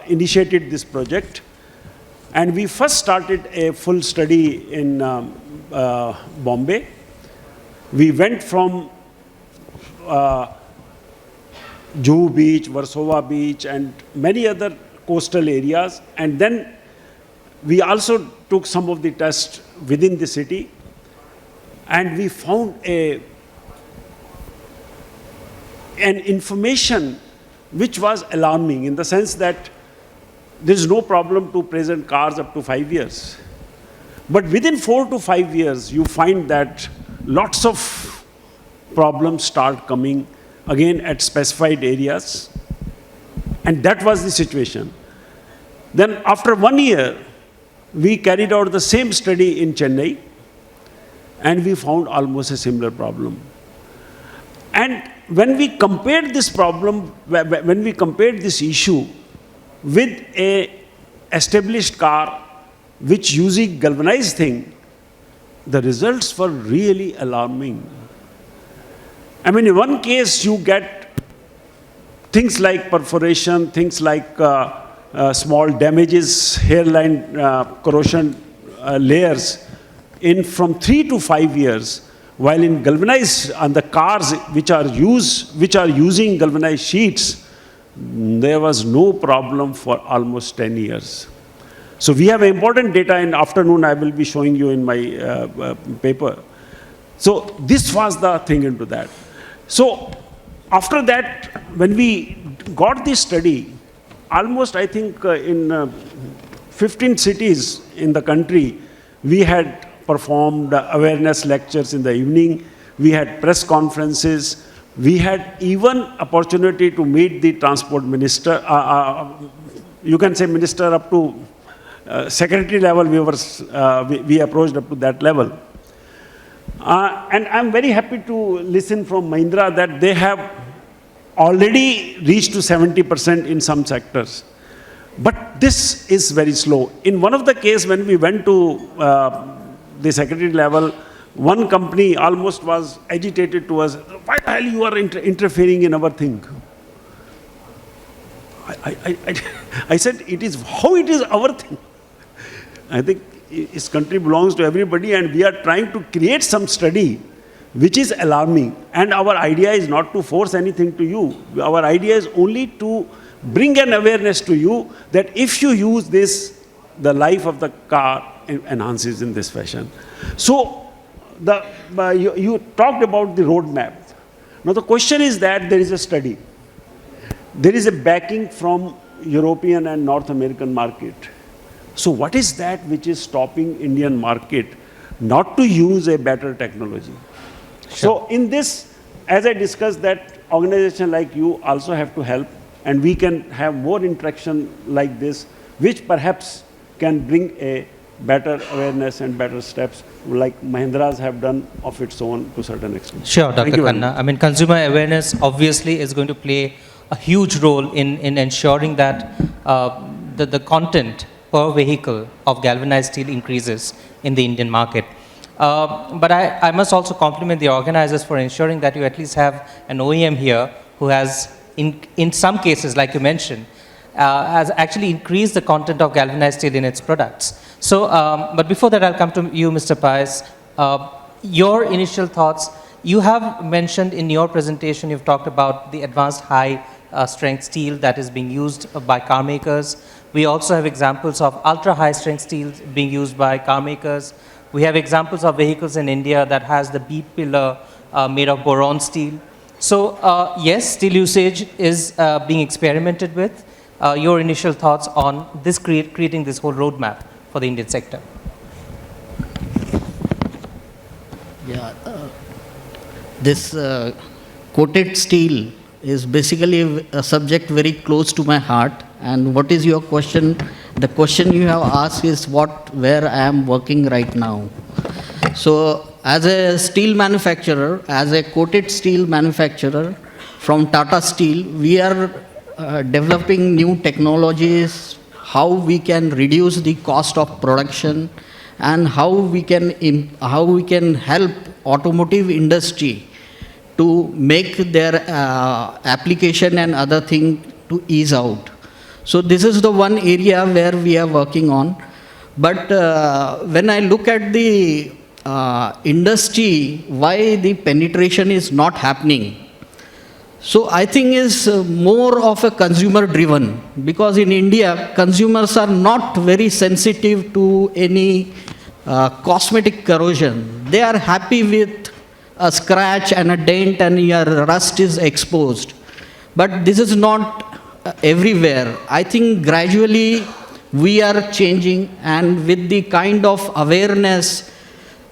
initiated this project. And we first started a full study in Bombay. We went from Juhu Beach, Warsaw Beach, and many other coastal areas. And then we also took some of the tests within the city. And we found an information which was alarming, in the sense that there is no problem to present cars up to 5 years. But within 4 to 5 years, you find that lots of problems start coming again at specified areas. And that was the situation. Then after 1 year, we carried out the same study in Chennai, and we found almost a similar problem. And when we compared this problem, when we compared this issue with a established car which using galvanized thing, the results were really alarming. I mean, in one case you get things like perforation, things like small damages, hairline corrosion layers in from 3 to 5 years, while in galvanized, on the cars which are using galvanized sheets, there was no problem for almost 10 years. So we have important data. In afternoon I will be showing you in my paper. So this was the thing into that. So after that, when we got this study, almost I think in 15 cities in the country, we had performed awareness lectures in the evening. We had press conferences. We had even opportunity to meet the transport minister. You can say minister up to secretary level. We approached up to that level. And I'm very happy to listen from Mahindra that they have already reached to 70% in some sectors. But this is very slow. In one of the cases, when we went to the secretary level, one company almost was agitated to us, why the hell you are interfering in our thing? I said, it is how it is our thing. I think this country belongs to everybody, and we are trying to create some study which is alarming. And our idea is not to force anything to you. Our idea is only to bring an awareness to you that if you use this, the life of the car enhances in this fashion. So you talked about the roadmap. Now the question is that there is a study. There is a backing from European and North American market. So what is that which is stopping Indian market not to use a better technology? Sure. So in this, as I discussed, that organization like you also have to help, and we can have more interaction like this, which perhaps can bring a better awareness and better steps like Mahindra's have done of its own to a certain extent. Sure, Dr. Khanna. I mean, consumer awareness obviously is going to play a huge role in ensuring that the content per vehicle of galvanized steel increases in the Indian market. But I must also compliment the organizers for ensuring that you at least have an OEM here who has, in some cases, like you mentioned, has actually increased the content of galvanized steel in its products. So, but before that, I'll come to you, Mr. Pais. Your initial thoughts. You have mentioned in your presentation, you've talked about the advanced high strength steel that is being used by car makers. We also have examples of ultra high strength steel being used by car makers. We have examples of vehicles in India that has the B pillar made of boron steel. So yes, steel usage is being experimented with. Your initial thoughts on this creating this whole roadmap for the Indian sector? Yeah, this coated steel is basically a subject very close to my heart. And what is your question? The question you have asked is where I am working right now. So as a steel manufacturer, as a coated steel manufacturer from Tata Steel, we are developing new technologies, how we can reduce the cost of production, and how we can help automotive industry to make their application and other thing to ease out. So this is the one area where we are working on. But when I look at the industry, why the penetration is not happening, so I think is more of a consumer driven, because in India consumers are not very sensitive to any cosmetic corrosion. They are happy with a scratch and a dent and your rust is exposed. But this is not everywhere. I think gradually we are changing, and with the kind of awareness,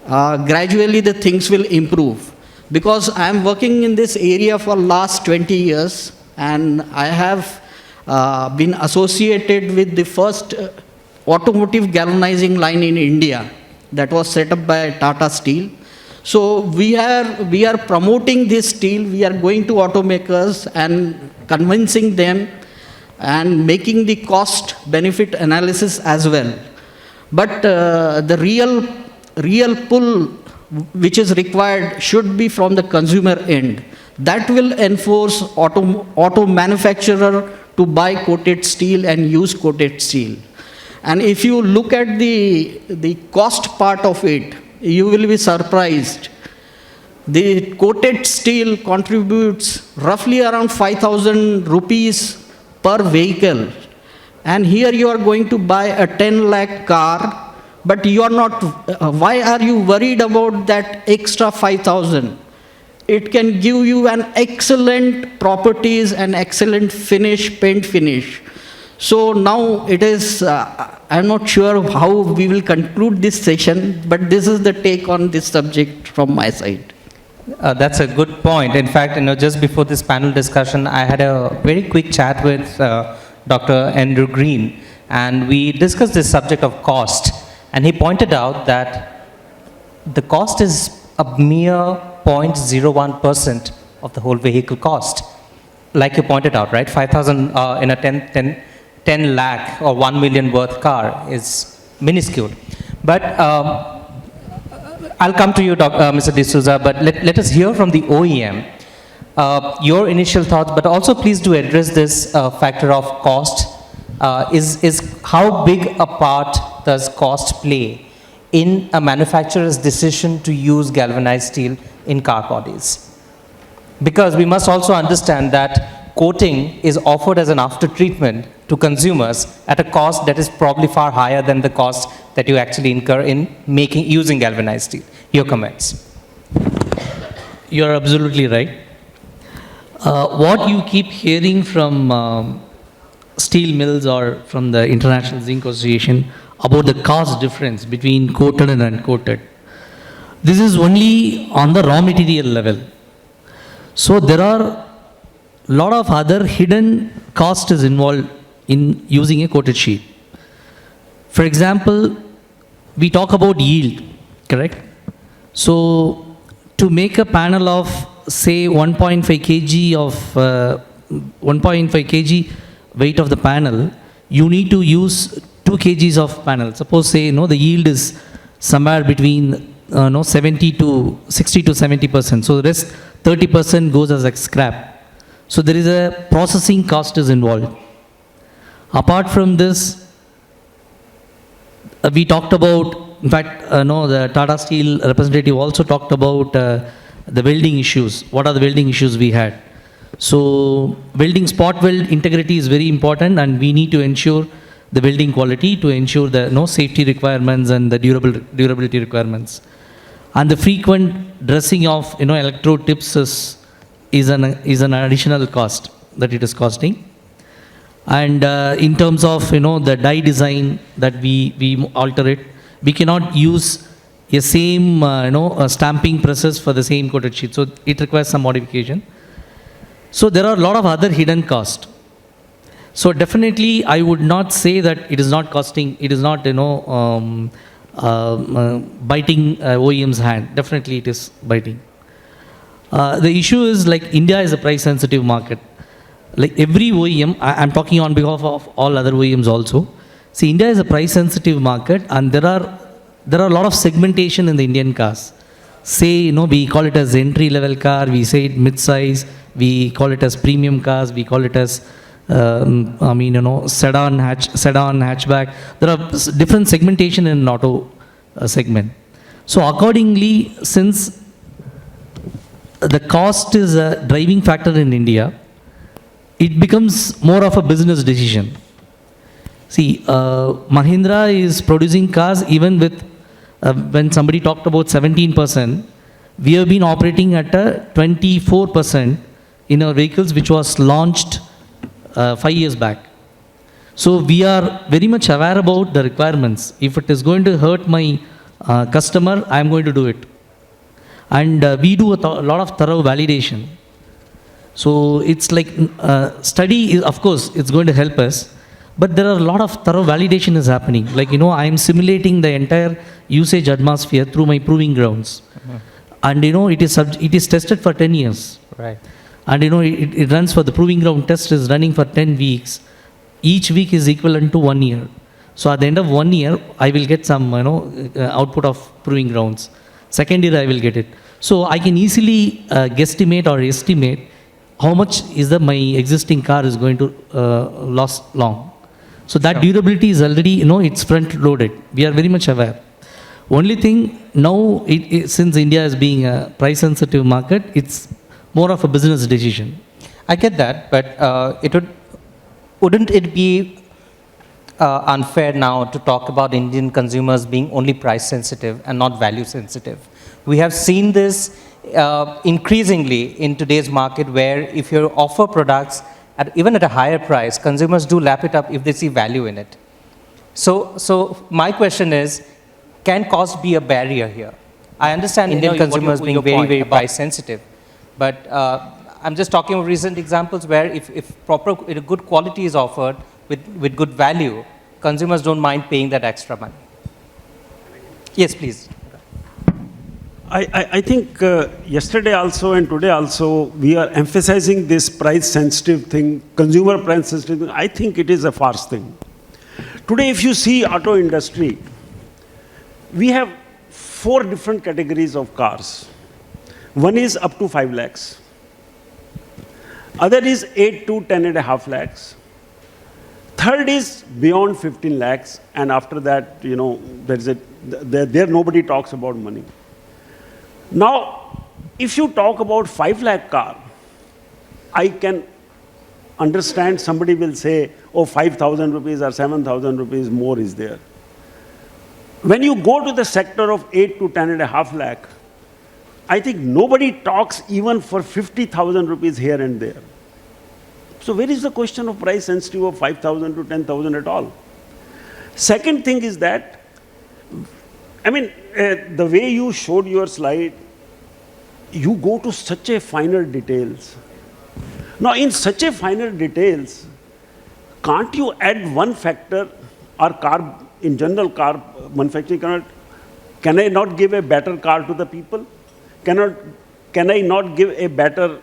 gradually the things will improve. Because I am working in this area for last 20 years, and I have been associated with the first automotive galvanizing line in India that was set up by Tata Steel. So we are promoting this steel. We are going to automakers and convincing them and making the cost benefit analysis as well. But the real pull which is required should be from the consumer end. That will enforce auto manufacturer to buy coated steel and use coated steel. And if you look at the cost part of it, you will be surprised. The coated steel contributes roughly around 5,000 rupees per vehicle. And here you are going to buy a 10 lakh car, but you are not, why are you worried about that extra 5,000? It can give you an excellent properties and excellent finish, paint finish. So now it is, I'm not sure how we will conclude this session, but this is the take on this subject from my side. That's a good point. In fact, just before this panel discussion, I had a very quick chat with Dr. Andrew Green, and we discussed this subject of cost. And he pointed out that the cost is a mere 0.01% of the whole vehicle cost. Like you pointed out, right? 5,000 in a 10 lakh or 1 million worth car is minuscule. But I'll come to you, Mr. D'Souza, but let us hear from the OEM. Your initial thoughts, but also please do address this factor of cost. Is how big a part does cost play in a manufacturer's decision to use galvanized steel in car bodies? Because we must also understand that coating is offered as an after treatment to consumers at a cost that is probably far higher than the cost that you actually incur in using galvanized steel. Your comments. You are absolutely right. What you keep hearing from steel mills or from the International Zinc Association about the cost difference between coated and uncoated, this is only on the raw material level. So there are a lot of other hidden costs involved in using a coated sheet. For example, we talk about yield, correct? So to make a panel of say 1.5 kg of 1.5 kg weight of the panel, you need to use 2 kgs of panel. Suppose say the yield is somewhere between 60 to 70%. So the rest 30% goes as a scrap. So there is a processing cost is involved. Apart from this, we talked about, in fact, the Tata Steel representative also talked about the welding issues. What are the welding issues we had? So welding, spot weld integrity is very important, and we need to ensure the welding quality to ensure the safety requirements and the durability requirements. And the frequent dressing of electrode tips is an additional cost that it is costing. And in terms of the die design that we alter it, we cannot use a same stamping presses for the same coated sheet. So it requires some modification. So there are a lot of other hidden costs. So definitely I would not say that it is not costing, it is not biting OEM's hand. Definitely it is biting. The issue is like India is a price sensitive market. Like every OEM, I'm talking on behalf of all other OEMs also. See, India is a price sensitive market, and there are a lot of segmentation in the Indian cars. Say, we call it as entry level car, we say it mid-size, we call it as premium cars, we call it as I mean, sedan, hatchback. There are different segmentation in auto segment. So accordingly, since the cost is a driving factor in India, it becomes more of a business decision. See, Mahindra is producing cars even with, when somebody talked about 17%, we have been operating at a 24% in our vehicles, which was launched 5 years back. So we are very much aware about the requirements. If it is going to hurt my customer, I am going to do it. And we do a lot of thorough validation. So it's like study is, of course, it's going to help us, but there are a lot of thorough validation is happening. Like, I am simulating the entire usage atmosphere through my proving grounds. And, it is tested for 10 years. Right. And, it runs for the proving ground test is running for 10 weeks. Each week is equivalent to 1 year. So at the end of 1 year, I will get some, output of proving grounds. Second year, I will get it. So I can easily guesstimate or estimate how much is my existing car is going to last long. So that durability is already, it's front loaded. We are very much aware. Only thing now, since India is being a price sensitive market, it's more of a business decision. I get that, but wouldn't it be unfair now to talk about Indian consumers being only price sensitive and not value sensitive? We have seen this increasingly in today's market, where if you offer products even at a higher price, consumers do lap it up if they see value in it. So my question is, can cost be a barrier here? I understand Indian consumers being very, very price sensitive, but I'm just talking of recent examples where if a good quality is offered with good value, consumers don't mind paying that extra money. Yes, please. I think yesterday also and today also, we are emphasizing this price sensitive thing, consumer price sensitive thing. I think it is a farce thing. Today, if you see auto industry, we have 4 different categories of cars. One is up to 5 lakhs. Other is 8 to 10.5 lakhs. Third is beyond 15 lakhs. And after that, there nobody talks about money. Now, if you talk about 5 lakh car, I can understand somebody will say, oh, 5,000 rupees or 7,000 rupees more is there. When you go to the sector of 8 to 10.5 lakh, I think nobody talks even for 50,000 rupees here and there. So where is the question of price sensitive of 5,000 to 10,000 at all? Second thing is that, the way you showed your slide, you go to such a finer details. Now, in such a finer details, can't you add one factor, or car, in general car manufacturing, can I not give a better car to the people? Can I not give a better,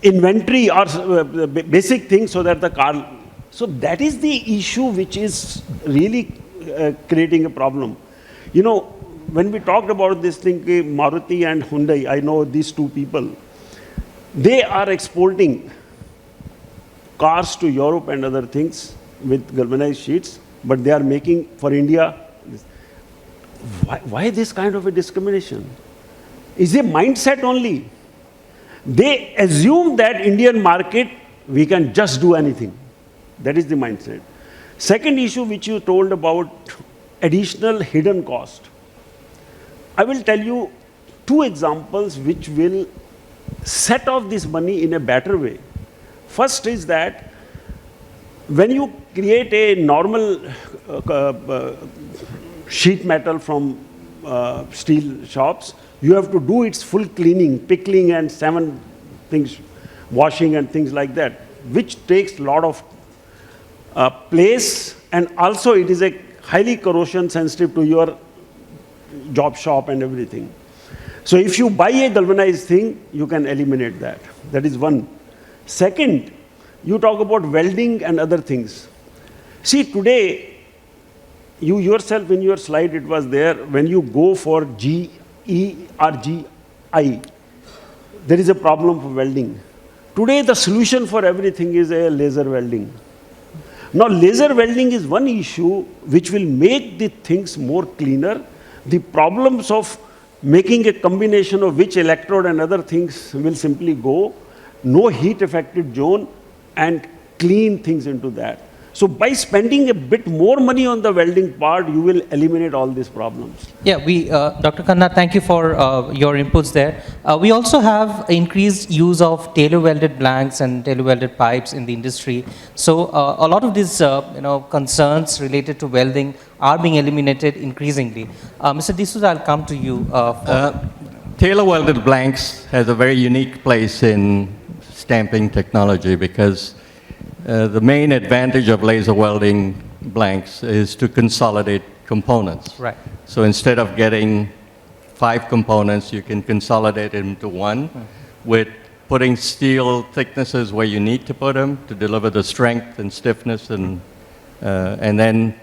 inventory or basic things so that the car, so that is the issue which is really creating a problem. When we talked about this thing, Maruti and Hyundai, I know these two people, they are exporting cars to Europe and other things with galvanized sheets, but they are making for India. Why this kind of a discrimination? Is a mindset only. They assume that Indian market, we can just do anything. That is the mindset. Second issue which you told about additional hidden cost. I will tell you 2 examples which will set off this money in a better way. First is that when you create a normal sheet metal from steel shops, you have to do its full cleaning, pickling and 7 things, washing and things like that, which takes a lot of place, and also it is a highly corrosion sensitive to your job shop and everything. So if you buy a galvanized thing, you can eliminate that. That is one. Second, you talk about welding and other things. See, today, you yourself in your slide, it was there, when you go for GE or GI, there is a problem for welding. Today, the solution for everything is a laser welding. Now, laser welding is one issue which will make the things more cleaner. The problems of making a combination of which electrode and other things will simply go. No heat affected zone and clean things into that. So by spending a bit more money on the welding part, you will eliminate all these problems. Yeah, Dr. Khanna, thank you for your inputs there. We also have increased use of tailor-welded blanks and tailor-welded pipes in the industry. So a lot of these concerns related to welding are being eliminated increasingly. Mr. D'Souza, I'll come to you. Tailor-welded blanks has a very unique place in stamping technology because the main advantage of laser welding blanks is to consolidate components. Right. So instead of getting 5 components, you can consolidate it into one with putting steel thicknesses where you need to put them to deliver the strength and stiffness, and then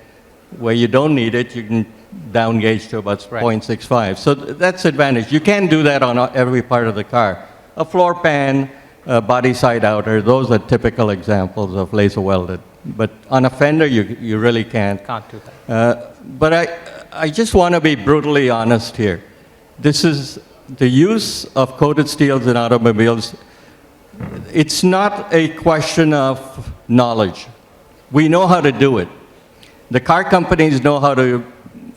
where you don't need it, you can down gauge to about Right. 0.65. So that's advantage. You can do that on every part of the car. A floor pan, body side outer, those are typical examples of laser welded. But on a fender, you really can't. Can't do that. But I just want to be brutally honest here. This is the use of coated steels in automobiles. It's not a question of knowledge. We know how to do it. The car companies know how to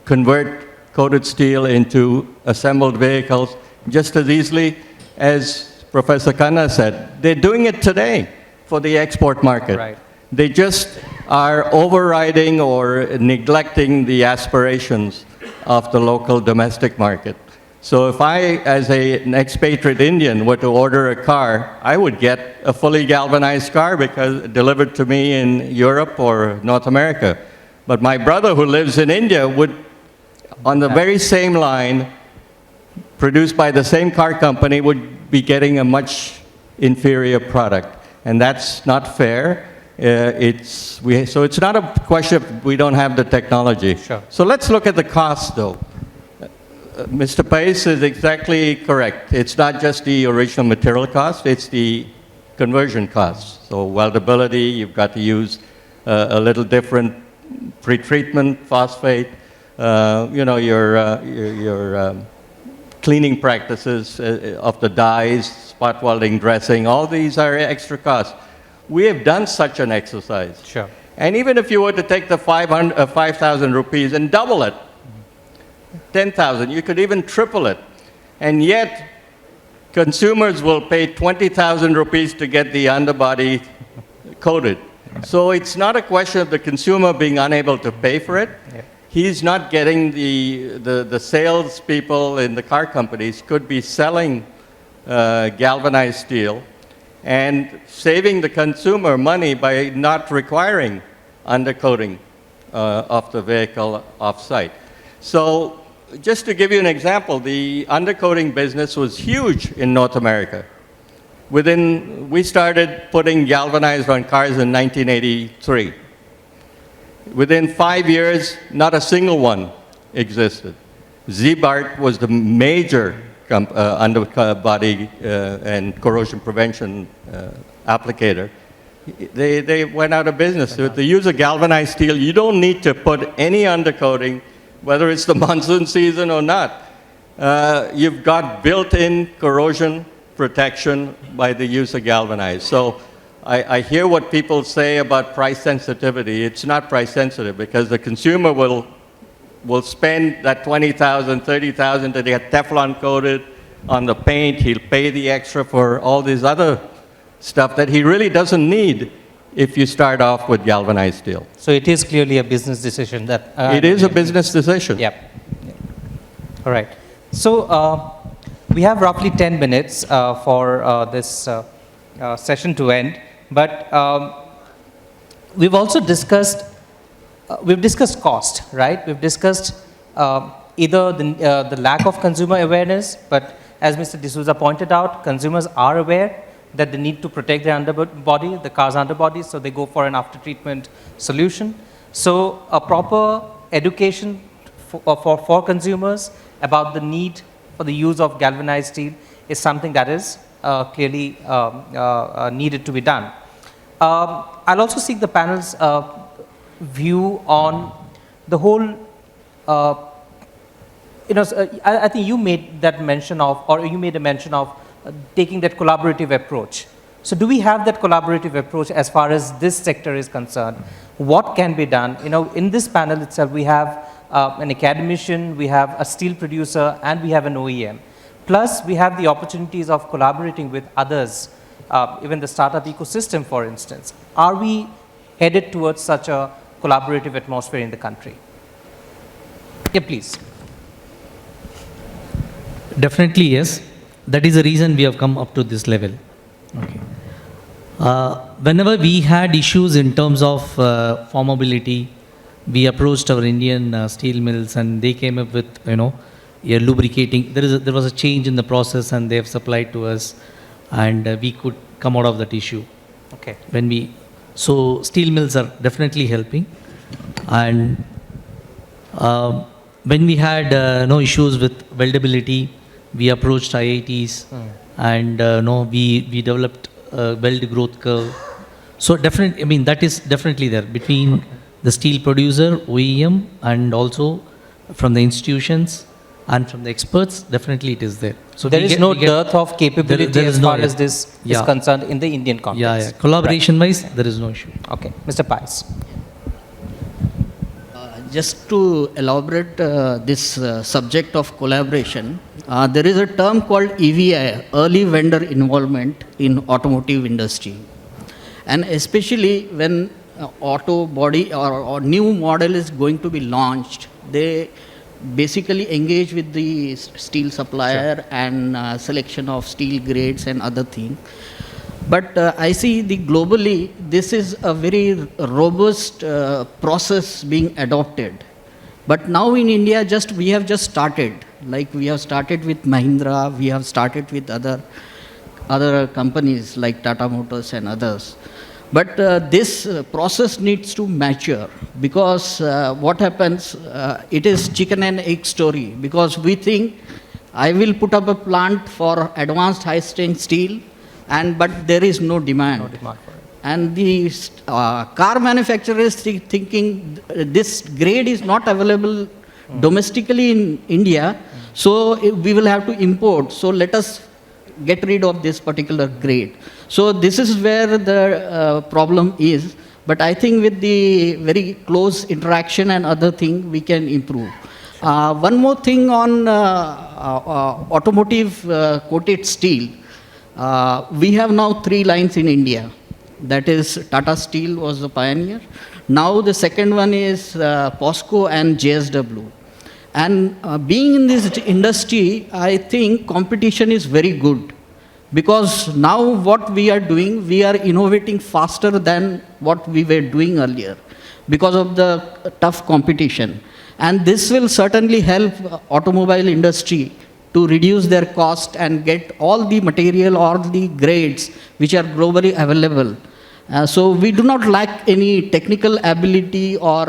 convert coated steel into assembled vehicles just as easily as Professor Khanna said. They're doing it today for the export market. Right. They just are overriding or neglecting the aspirations of the local domestic market. So if I, as an expatriate Indian, were to order a car, I would get a fully galvanized car because delivered to me in Europe or North America. But my brother who lives in India would, on the very same line, produced by the same car company, would be getting a much inferior product. And that's not fair. So it's not a question of we don't have the technology. Sure. So let's look at the cost, though. Mr. Pais is exactly correct. It's not just the original material cost, it's the conversion cost. So weldability, you've got to use a little different pretreatment, phosphate, your cleaning practices of the dyes, spot welding, dressing, all these are extra costs. We have done such an exercise. Sure. And even if you were to take the 5,000 rupees and double it, 10,000, you could even triple it. And yet, consumers will pay 20,000 rupees to get the underbody coated. So it's not a question of the consumer being unable to pay for it. Yeah. He's not getting the salespeople in the car companies could be selling galvanized steel and saving the consumer money by not requiring undercoating of the vehicle off-site. So just to give you an example, the undercoating business was huge in North America. We started putting galvanized on cars in 1983. Within 5 years, not a single one existed. Ziebart was the major underbody and corrosion prevention applicator. They went out of business. With the use of galvanized steel, you don't need to put any undercoating, whether it's the monsoon season or not. You've got built-in corrosion protection by the use of galvanized. So I hear what people say about price sensitivity. It's not price sensitive because the consumer will spend that 20,000, 30,000 to get Teflon coated on the paint. He'll pay the extra for all this other stuff that he really doesn't need if you start off with galvanized steel. So it is clearly a business decision that... It is a business decision. Yep. All right. So we have roughly 10 minutes for this session to end. But we've also discussed, cost, right? We've discussed either the lack of consumer awareness, but as Mr. D'Souza pointed out, consumers are aware that they need to protect their underbody, the car's underbody, so they go for an after-treatment solution. So a proper education for consumers about the need for the use of galvanized steel is something that is clearly needed to be done. I'll also seek the panel's view on the whole, I think you made that mention of, or you made a mention of taking that collaborative approach. So do we have that collaborative approach as far as this sector is concerned? What can be done? In this panel itself, we have an academician, we have a steel producer, and we have an OEM. Plus, we have the opportunities of collaborating with others, even the startup ecosystem, for instance. Are we headed towards such a collaborative atmosphere in the country? Yeah, please. Definitely, yes. That is the reason we have come up to this level. Okay. Whenever we had issues in terms of formability, we approached our Indian steel mills, and they came up with, a lubricating. There was a change in the process, and they have supplied to us, and we could come out of that issue. Okay. So steel mills are definitely helping, and when we had no issues with weldability, we approached IITs, and we developed a weld growth curve. So definitely, that is definitely there between the steel producer, OEM, and also from the institutions and from the experts. Definitely, it is there. So there is no dearth of capability there as is no- far as this is concerned in the Indian context. Yeah. Collaboration-wise, there is no issue. Okay, Mr. Pice. Just to elaborate this subject of collaboration, there is a term called EVI, early vendor involvement in automotive industry. And especially when auto body or new model is going to be launched, they basically engage with the steel supplier and selection of steel grades and other things. But I see globally, this is a very robust process being adopted. But now in India, we have just started. Like we have started with Mahindra, we have started with other companies like Tata Motors and others. But this process needs to mature, because what happens, it is chicken and egg story, because we think I will put up a plant for advanced high strength steel, but there is no demand. No demand for it. And the car manufacturers thinking this grade is not available domestically in India, so we will have to import. So let us get rid of this particular grade. So this is where the problem is. But I think with the very close interaction and other thing, we can improve. One more thing on automotive coated steel. We have now 3 lines in India. That is, Tata Steel was the pioneer. Now the second one is POSCO and JSW. And being in this industry, I think competition is very good. Because now what we are doing, we are innovating faster than what we were doing earlier, because of the tough competition. And this will certainly help automobile industry to reduce their cost and get all the material or the grades which are globally available. So we do not lack any technical ability or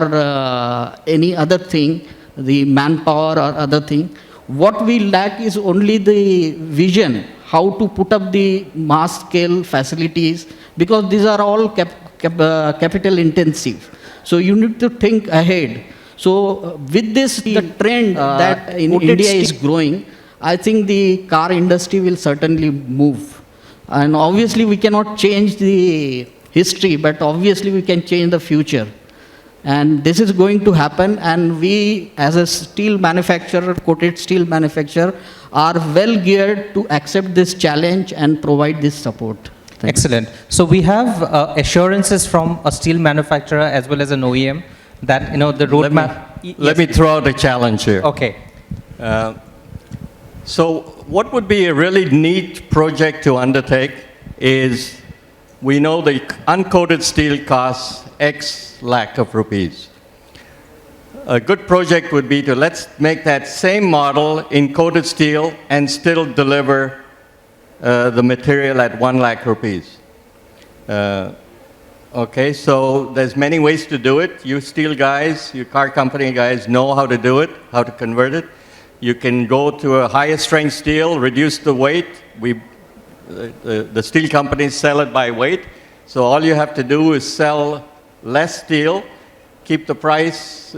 any other thing, the manpower or other thing. What we lack is only the vision, how to put up the mass scale facilities, because these are all capital intensive. So you need to think ahead. So with this, the trend that in India is growing, I think the car industry will certainly move. And obviously we cannot change the history, but obviously we can change the future. And this is going to happen, and we as a steel manufacturer, coated steel manufacturer, are well geared to accept this challenge and provide this support. Excellent. So we have assurances from a steel manufacturer as well as an OEM that, the roadmap... Let me throw out a challenge here. Okay. So what would be a really neat project to undertake is, we know the uncoated steel costs X lakh of rupees. A good project would be to let's make that same model in coated steel and still deliver the material at 1 lakh rupees. Okay, so there's many ways to do it. You steel guys, you car company guys know how to do it, how to convert it. You can go to a higher strength steel, reduce the weight. The steel companies sell it by weight. So all you have to do is sell less steel, keep the price,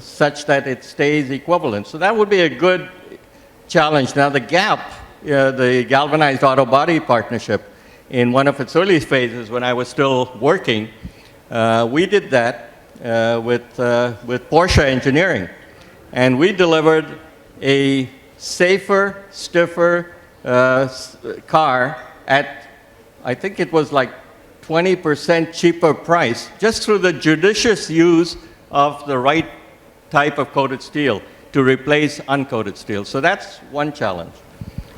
such that it stays equivalent. So that would be a good challenge. Now the GAP, the Galvanized Auto Body Partnership, in one of its early phases when I was still working, we did that with Porsche Engineering. And we delivered a safer, stiffer car at, I think it was like 20% cheaper price, just through the judicious use of the right type of coated steel to replace uncoated steel. So that's one challenge.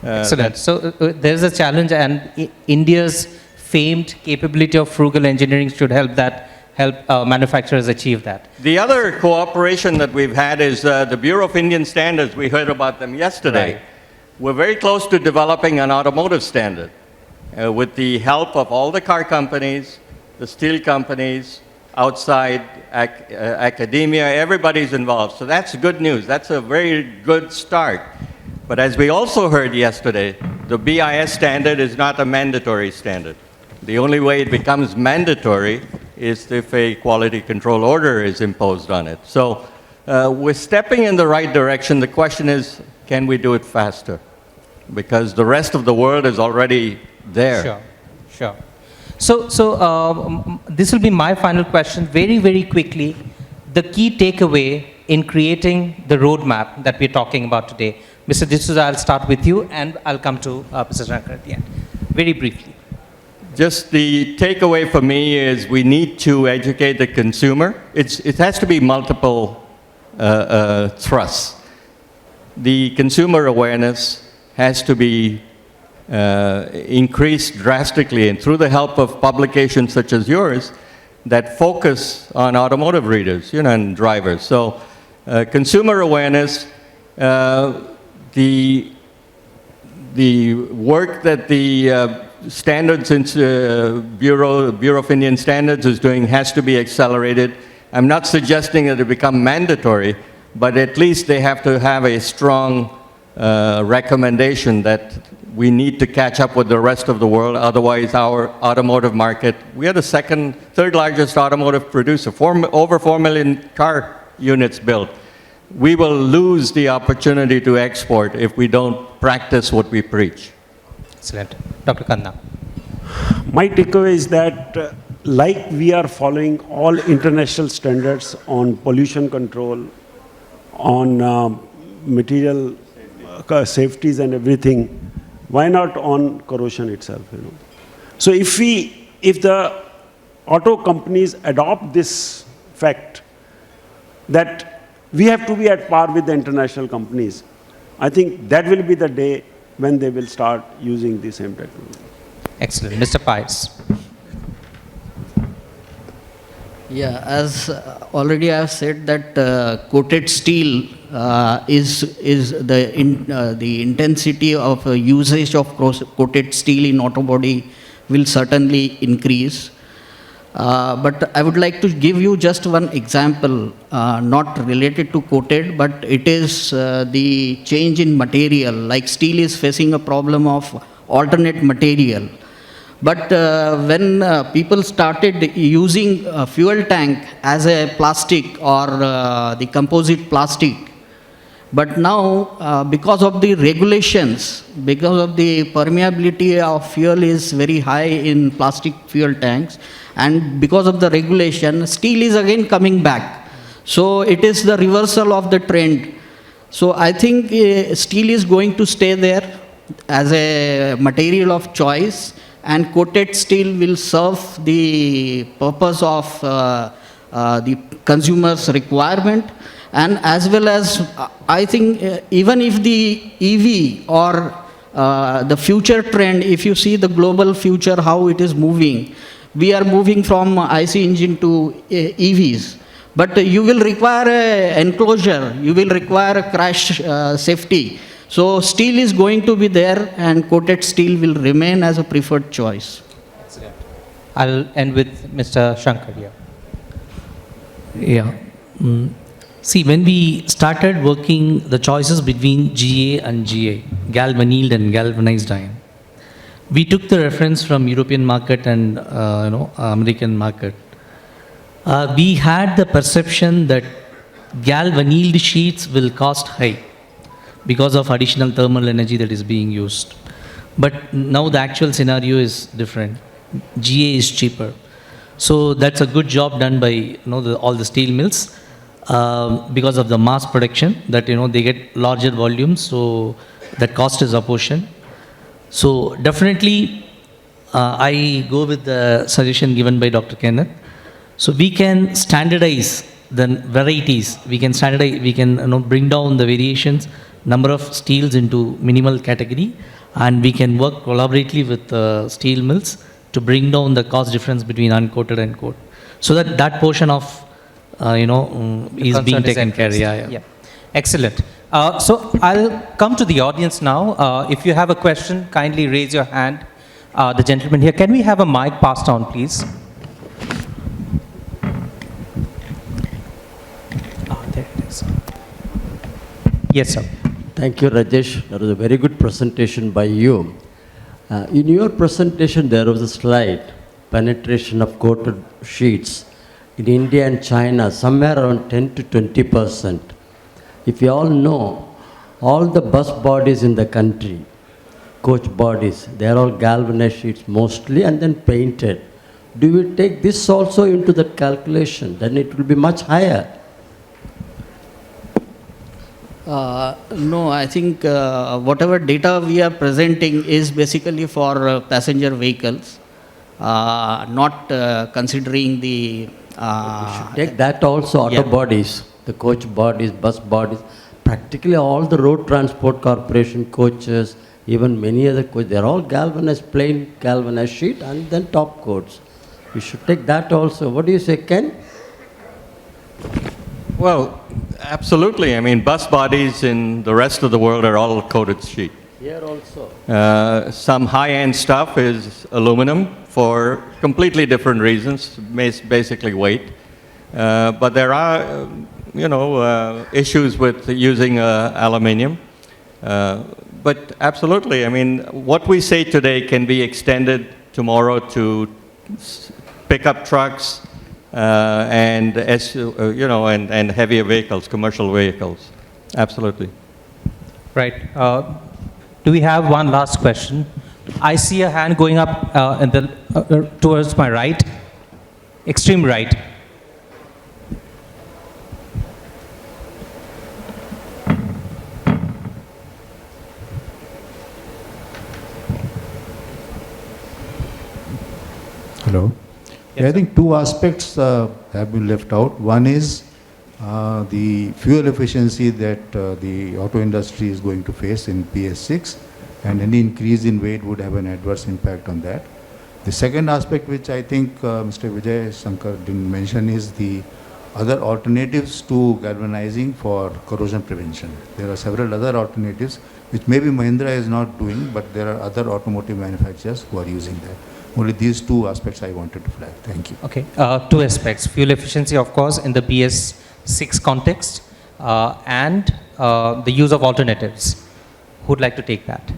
Excellent. So there's a challenge, and India's famed capability of frugal engineering should help manufacturers achieve that. The other cooperation that we've had is the Bureau of Indian Standards. We heard about them yesterday. Right. We're very close to developing an automotive standard with the help of all the car companies, the steel companies, outside academia, everybody's involved. So that's good news. That's a very good start. But as we also heard yesterday, the BIS standard is not a mandatory standard. The only way it becomes mandatory is if a quality control order is imposed on it. So we're stepping in the right direction. The question is, can we do it faster? Because the rest of the world is already there. Sure. So this will be my final question. Very, very quickly, the key takeaway in creating the roadmap that we're talking about today. Mr. D'Souza, I'll start with you, and I'll come to Mr. Shankar at the end. Very briefly. Just the takeaway for me is we need to educate the consumer. It has to be multiple thrusts. The consumer awareness has to be increased drastically, and through the help of publications such as yours that focus on automotive readers, and drivers. So consumer awareness, the work that the Standards Bureau of Indian Standards is doing has to be accelerated. I'm not suggesting that it become mandatory, but at least they have to have a strong recommendation that we need to catch up with the rest of the world. Otherwise, our automotive market, we are the third largest automotive producer, over 4 million car units built. We will lose the opportunity to export if we don't practice what we preach. Excellent. Dr. Khanna. My takeaway is that like we are following all international standards on pollution control, on material safeties and everything, why not on corrosion itself? So if the auto companies adopt this fact that we have to be at par with the international companies, I think that will be the day when they will start using the same technology. Excellent. Mr. Pies. Yeah, as already I have said that coated steel is the intensity of usage of coated steel in auto body will certainly increase. But I would like to give you just one example, not related to coated, but it is the change in material. Like steel is facing a problem of alternate material. But when people started using fuel tank as a plastic or the composite plastic, but now because of the regulations, because of the permeability of fuel is very high in plastic fuel tanks, and because of the regulation, steel is again coming back. So it is the reversal of the trend. So I think steel is going to stay there as a material of choice, and coated steel will serve the purpose of the consumer's requirement. And as well as, I think, even if the EV or the future trend, if you see the global future, how it is moving, we are moving from IC engine to EVs. But you will require an enclosure, you will require a crash safety. So steel is going to be there, and coated steel will remain as a preferred choice. Excellent. I'll end with Mr. Shankar here. Yeah. See, when we started working the choices between GA and GA, galvannealed and galvanized iron, we took the reference from European market and American market. We had the perception that galvannealed sheets will cost high because of additional thermal energy that is being used. But now the actual scenario is different. GA is cheaper. So that's a good job done by all the steel mills because of the mass production that they get larger volumes, so that cost is apportioned. So definitely I go with the suggestion given by Dr. Kenneth. So we can standardize the varieties, we can bring down the variations, number of steels into minimal category, and we can work collaboratively with steel mills to bring down the cost difference between uncoated and coated. So that portion of, is being taken care of. Yeah. Excellent. So I'll come to the audience now. If you have a question, kindly raise your hand. The gentleman here, can we have a mic passed on, please? There it is. Yes, sir. Thank you, Rajesh. That was a very good presentation by you. In your presentation, there was a slide, penetration of coated sheets in India and China, somewhere around 10 to 20%. If you all know, all the bus bodies in the country, coach bodies, they are all galvanized sheets mostly and then painted. Do we take this also into that calculation? Then it will be much higher. No, I think whatever data we are presenting is basically for passenger vehicles, not considering the... Take that also, auto bodies, the coach bodies, bus bodies, practically all the road transport corporation coaches, even many other coaches, they're all galvanized, plain galvanized sheet and then top coats. We should take that also. What do you say, Ken? Well, absolutely. I mean, bus bodies in the rest of the world are all coated sheet. Here also. Some high-end stuff is aluminum for completely different reasons, basically weight. But there are, issues with using aluminium. But absolutely, I mean, what we say today can be extended tomorrow to pickup trucks, and heavier vehicles, commercial vehicles. Absolutely. Right. Do we have one last question? I see a hand going up towards my right, extreme right. Hello. Yes, I think two aspects have been left out. One is the fuel efficiency that the auto industry is going to face in PS6, and any increase in weight would have an adverse impact on that. The second aspect, which I think Mr. Vijay Shankar didn't mention, is the other alternatives to galvanizing for corrosion prevention. There are several other alternatives which maybe Mahindra is not doing, but there are other automotive manufacturers who are using that. Only these two aspects I wanted to flag. Thank you. Okay, two aspects. Fuel efficiency, of course, in the BS6 context, and the use of alternatives. Who'd like to take that?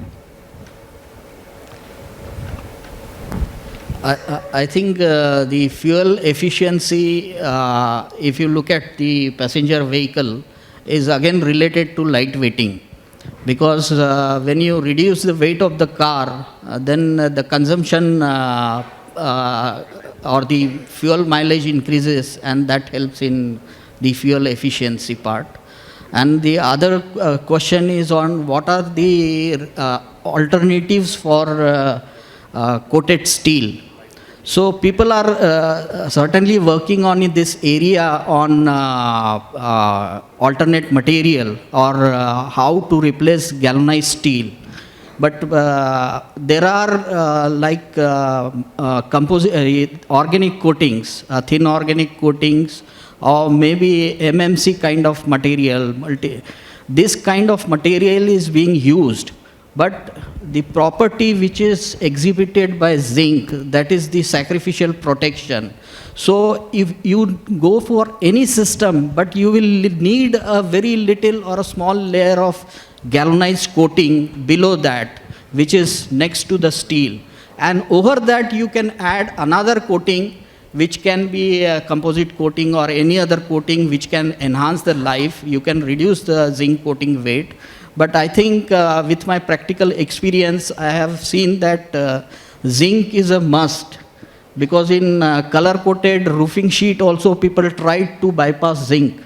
I think the fuel efficiency, if you look at the passenger vehicle, is again related to lightweighting. Because when you reduce the weight of the car, then the consumption or the fuel mileage increases, and that helps in the fuel efficiency part. And the other question is on what are the alternatives for coated steel. So people are certainly working on in this area on alternate material or how to replace galvanized steel. But there are organic coatings, thin organic coatings, or maybe MMC kind of material. This kind of material is being used But the property which is exhibited by zinc, that is the sacrificial protection. So if you go for any system, but you will need a very little or a small layer of galvanized coating below that, which is next to the steel. And over that you can add another coating, which can be a composite coating or any other coating which can enhance the life. You can reduce the zinc coating weight. But I think with my practical experience, I have seen that zinc is a must, because in color-coated roofing sheet also people tried to bypass zinc.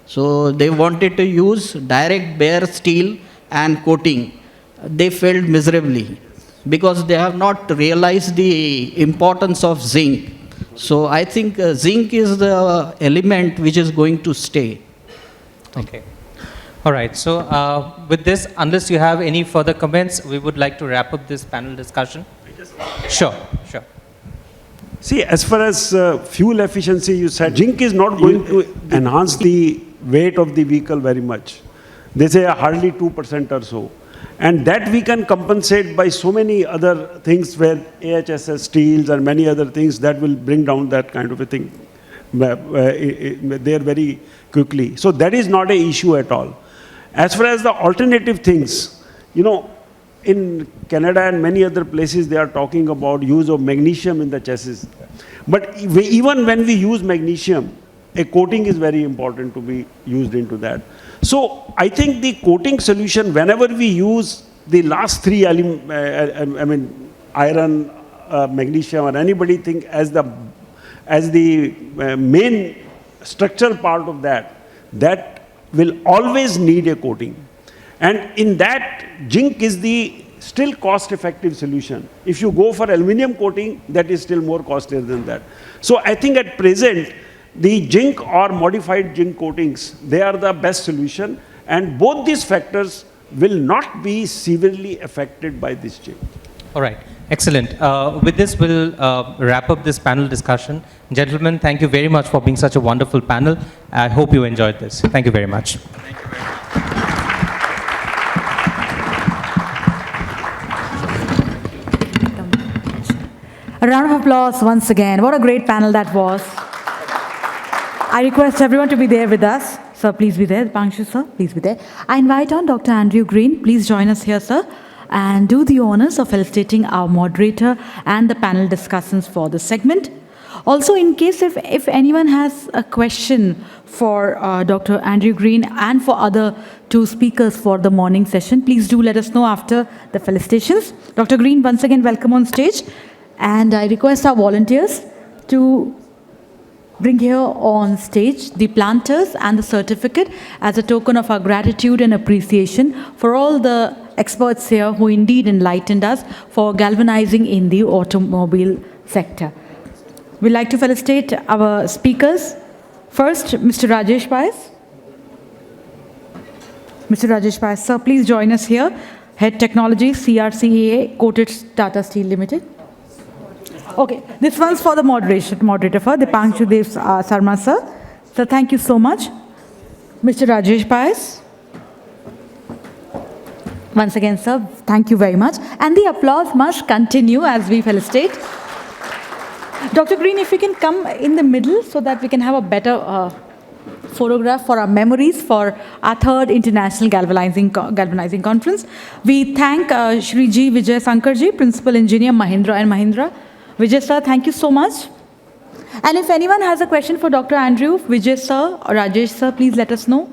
So they wanted to use direct bare steel and coating. They failed miserably because they have not realized the importance of zinc. So I think zinc is the element which is going to stay. Okay. All right. So with this, unless you have any further comments, we would like to wrap up this panel discussion. Sure, sure. See, as far as fuel efficiency, you said zinc is not going to enhance the weight of the vehicle very much. They say hardly 2% or so. And that we can compensate by so many other things where AHSS steels and many other things that will bring down that kind of a thing there very quickly. So that is not an issue at all. As far as the alternative things, you know, in Canada and many other places, they are talking about use of magnesium in the chassis. But even when we use magnesium, a coating is very important to be used into that. So I think the coating solution, whenever we use the last three elements, iron, magnesium, or anybody think as the main structural part of that, that will always need a coating. And in that, zinc is the still cost-effective solution. If you go for aluminum coating, that is still more costlier than that. So I think at present, the zinc or modified zinc coatings, they are the best solution, and both these factors will not be severely affected by this change. All right. Excellent. With this, we'll wrap up this panel discussion. Gentlemen, thank you very much for being such a wonderful panel. I hope you enjoyed this. Thank you very much. A round of applause once again. What a great panel that was. I request everyone to be there with us. Sir, please be there. Pangshu, sir, please be there. I invite on Dr. Andrew Green. Please join us here, sir, and do the honors of felicitating our moderator and the panel discussants for this segment. Also, in case if anyone has a question for Dr. Andrew Green and for other two speakers for the morning session, please do let us know after the felicitations. Dr. Green, once again, welcome on stage. And I request our volunteers to bring here on stage the planters and the certificate as a token of our gratitude and appreciation for all the experts here who indeed enlightened us for galvanizing in the automobile sector. We'd like to felicitate our speakers. First, Mr. Rajesh Pais. Mr. Rajesh Pais, sir, please join us here. Head Technology, CRCEA, Coated Tata Steel Limited. Okay, this one's for the moderator for Dipanshu Dev Sarma, sir. So thank you so much. Mr. Rajesh Pais. Once again, sir, thank you very much. And the applause must continue as we felicitate. Dr. Green, if you can come in the middle so that we can have a better photograph for our memories for our third International Galvanizing Conference. We thank Shri G. Vijay Sankarji, Principal Engineer, Mahindra & Mahindra. Vijay sir, thank you so much. And if anyone has a question for Dr. Andrew, Vijay sir or Rajesh sir, please let us know.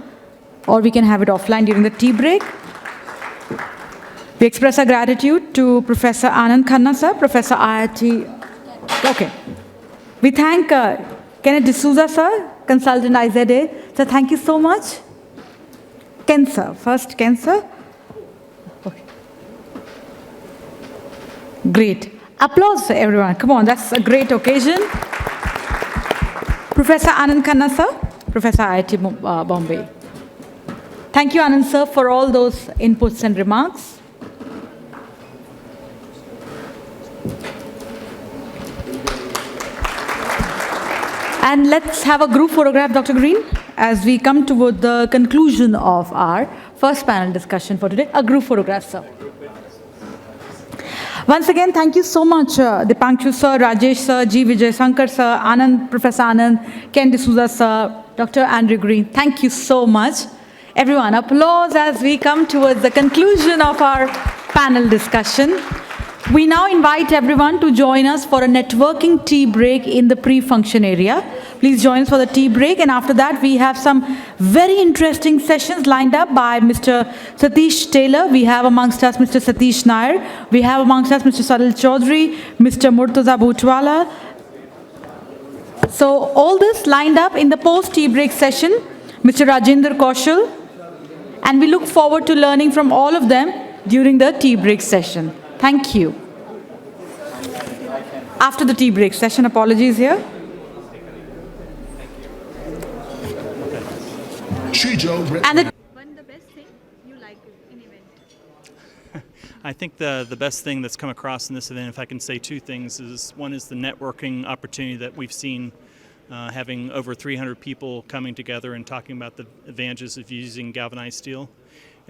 Or we can have it offline during the tea break. We express our gratitude to Professor Anand Khanna sir, Professor IIT. Okay. We thank Kenneth D'Souza sir, Consultant IZA. Sir, thank you so much. Ken sir, first Ken sir. Okay. Great. Applause everyone. Come on, that's a great occasion. Professor Anand Khanna sir, Professor IIT Bombay. Thank you Anand sir for all those inputs and remarks. And let's have a group photograph, Dr. Green, as we come toward the conclusion of our first panel discussion for today. A group photograph, sir. Once again, thank you so much, Dipanshu sir, Rajesh sir, G. Vijay Sankar sir, Anand, Professor Anand, Ken D'Souza sir, Dr. Andrew Green. Thank you so much. Everyone, applause as we come towards the conclusion of our panel discussion. We now invite everyone to join us for a networking tea break in the pre-function area. Please join us for the tea break, and after that we have some very interesting sessions lined up by Mr. Satish Taylor. We have amongst us Mr. Satish Nair. We have amongst us Mr. Salil Chaudhary, Mr. Murtaza Bhutwala. So all this lined up in the post-tea break session, Mr. Rajendra Kaushal, and we look forward to learning from all of them during the tea break session. Thank you. After the tea break session, apologies here. And the best thing you like in event? I think the best thing that's come across in this event, if I can say two things, is one is the networking opportunity that we've seen, having over 300 people coming together and talking about the advantages of using galvanized steel.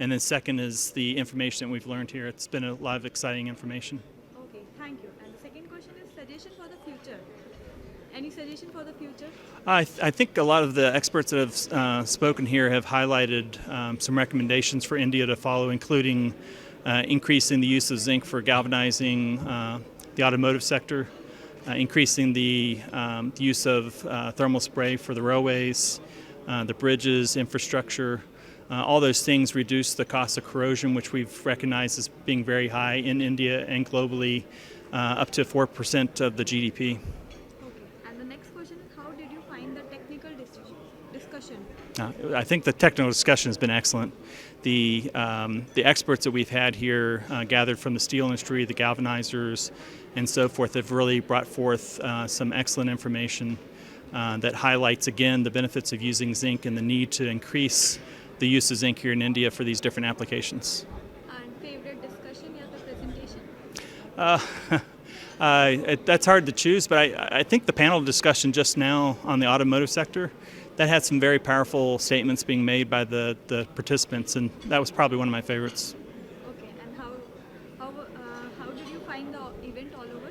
And then second is the information that we've learned here. It's been a lot of exciting information. Okay, thank you. And the second question is suggestion for the future. Any suggestion for the future? I think a lot of the experts that have spoken here have highlighted some recommendations for India to follow, including increasing the use of zinc for galvanizing the automotive sector, increasing the use of thermal spray for the railways, the bridges, infrastructure. All those things reduce the cost of corrosion, which we've recognized as being very high in India and globally, up to 4% of the GDP. Okay. And the next question is, how did you find the technical discussion? I think the technical discussion has been excellent. The experts that we've had here, gathered from the steel industry, the galvanizers, and so forth, have really brought forth some excellent information that highlights, again, the benefits of using zinc and the need to increase the use of zinc here in India for these different applications. And favorite discussion or the presentation? That's hard to choose, but I think the panel discussion just now on the automotive sector, that had some very powerful statements being made by the participants, and that was probably one of my favorites. Okay, and how did you find the event all over?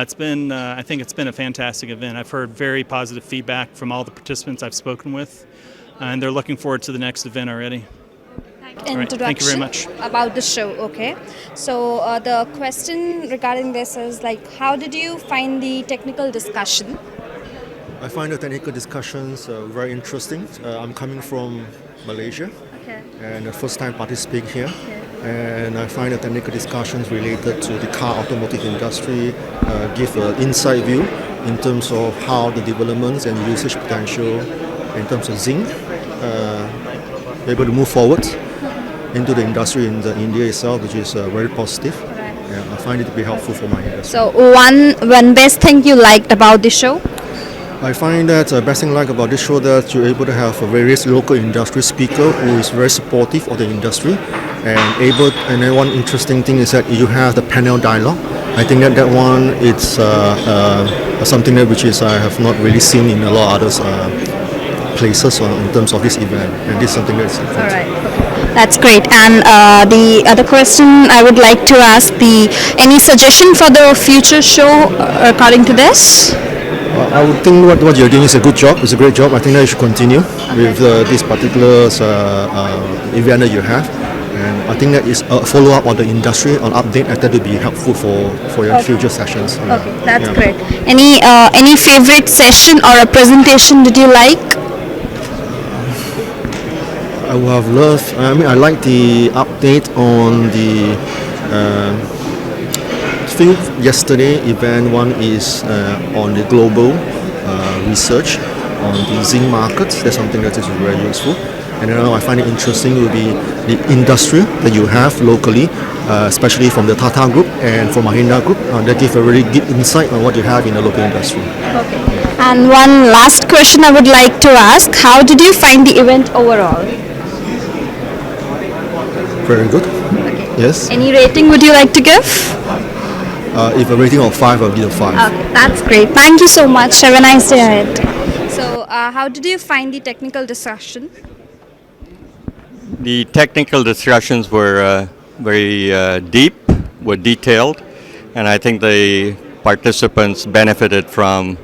It's been, I think it's been a fantastic event. I've heard very positive feedback from all the participants I've spoken with, and they're looking forward to the next event already. All right, thank you very much. About the show. Okay, so the question regarding this is like, how did you find the technical discussion? I find the technical discussions very interesting. I'm coming from Malaysia, and the first time participating here. And I find the technical discussions related to the car automotive industry give an inside view in terms of how the developments and usage potential in terms of zinc able to move forward into the industry in India itself, which is very positive. Yeah, I find it to be helpful for my industry. So one best thing you liked about the show? I find that the best thing I like about this show that you're able to have a various local industry speaker who is very supportive of the industry, and then one interesting thing is that you have the panel dialogue. I think that one it's something that which is I have not really seen in a lot of other places in terms of this event, and this is something that's important. All right. That's great. And the other question I would like to ask: any suggestion for the future show according to this? I would think what you're doing is a good job. It's a great job. I think that you should continue with this particular event that you have. And I think that is a follow-up on the industry, on update. I think that would be helpful for your future sessions. Okay, that's great. Any favorite session or a presentation did you like? I would have loved. I like the update on the yesterday event. One is on the global research on the zinc markets. That's something that is very useful. And then I find it interesting will be the industry that you have locally, especially from the Tata Group and from Mahindra Group. That give a really deep insight on what you have in the local industry. Okay. And one last question I would like to ask: how did you find the event overall? Very good. Okay. Yes. Any rating would you like to give? If a rating of 5, I'll give it a 5. Okay, that's great. Thank you so much. Have a nice day ahead. So, how did you find the technical discussion? The technical discussions were very deep, were detailed, and I think the participants benefited from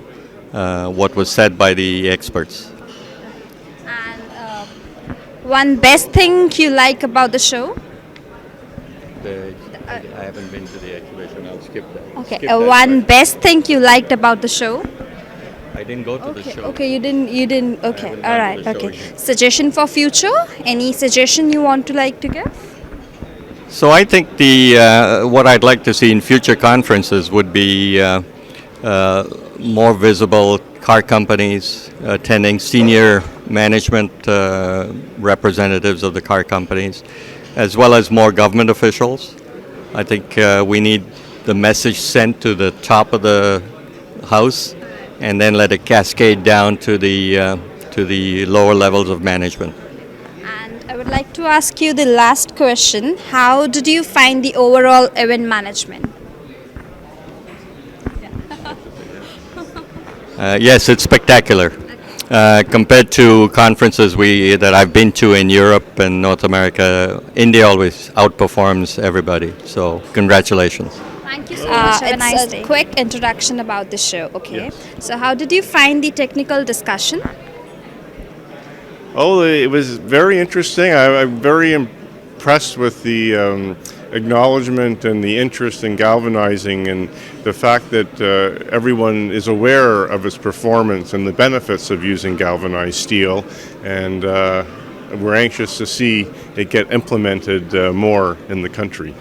what was said by the experts. And one best thing you like about the show? I haven't been to the exhibition. I'll skip that. Okay, Skip that one question. best thing you liked about the show? I didn't go to the Okay, show. okay, you didn't, okay, haven't all gone right, to the show okay. yet. Suggestion for future? Any suggestion you want to like to give? So I think what I'd like to see in future conferences would be more visible car companies attending, senior management representatives of the car companies, as well as more government officials. I think we need the message sent to the top of the house and then let it cascade down to the lower levels of management. And I would like to ask you the last question. How did you find the overall event management? Yes, it's spectacular. Compared to conferences that I've been to in Europe and North America, India always outperforms everybody. So congratulations. Thank you so much. Have a nice day. Quick introduction about the show. Okay. So how did you find the technical discussion? Oh, it was very interesting. I'm very impressed with the acknowledgement and the interest in galvanizing and the fact that everyone is aware of its performance and the benefits of using galvanized steel. And we're anxious to see it get implemented more in the country.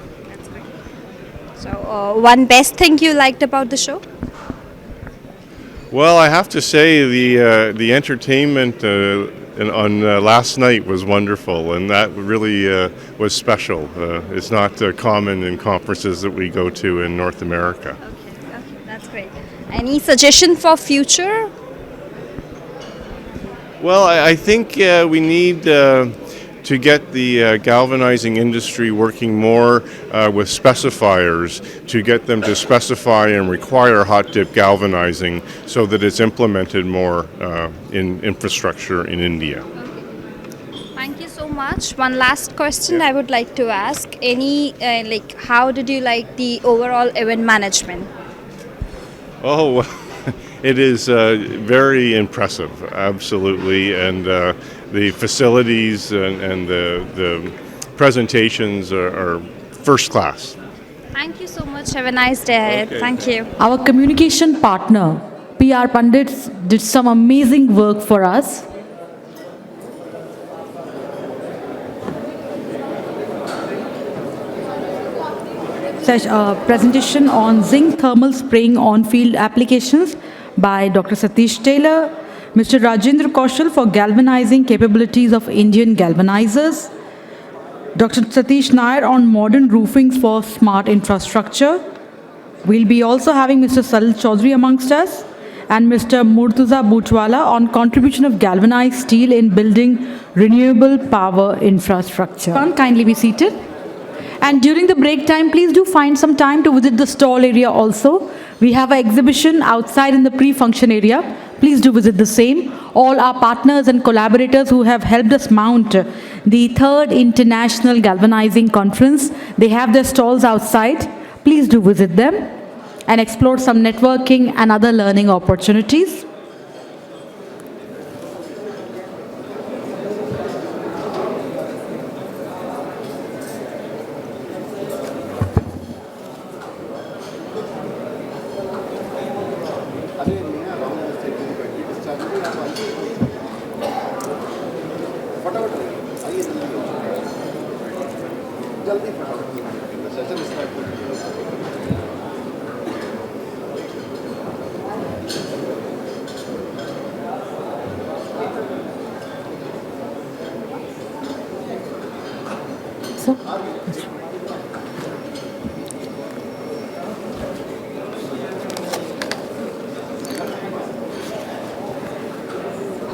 So one best thing you liked about the show? Well, I have to say the entertainment on last night was wonderful, and that really was special. It's not common in conferences that we go to in North America. Okay, that's great. Any suggestion for future? Well, I think we need to get the galvanizing industry working more with specifiers to get them to specify and require hot dip galvanizing so that it's implemented more in infrastructure in India. Thank you so much. One last question I would like to ask. How did you like the overall event management? Oh, it is very impressive, absolutely, and the facilities and the presentations are first class. Thank you so much. Have a nice day ahead. Okay. Thank you. Our communication partner, PR Pandits, did some amazing work for us. Presentation on zinc thermal spraying on-field applications by Dr. Satish Taylor, Mr. Rajendra Kaushal for galvanizing capabilities of Indian galvanizers, Dr. Satish Nair on modern roofings for smart infrastructure. We'll be also having Mr. Salil Chaudhary amongst us and Mr. Murtuza Butwala on contribution of galvanized steel in building renewable power infrastructure. Kindly be seated. And during the break time, please do find some time to visit the stall area also. We have an exhibition outside in the pre-function area. Please do visit the same. All our partners and collaborators who have helped us mount the 3rd International Galvanizing Conference, they have their stalls outside. Please do visit them and explore some networking and other learning opportunities.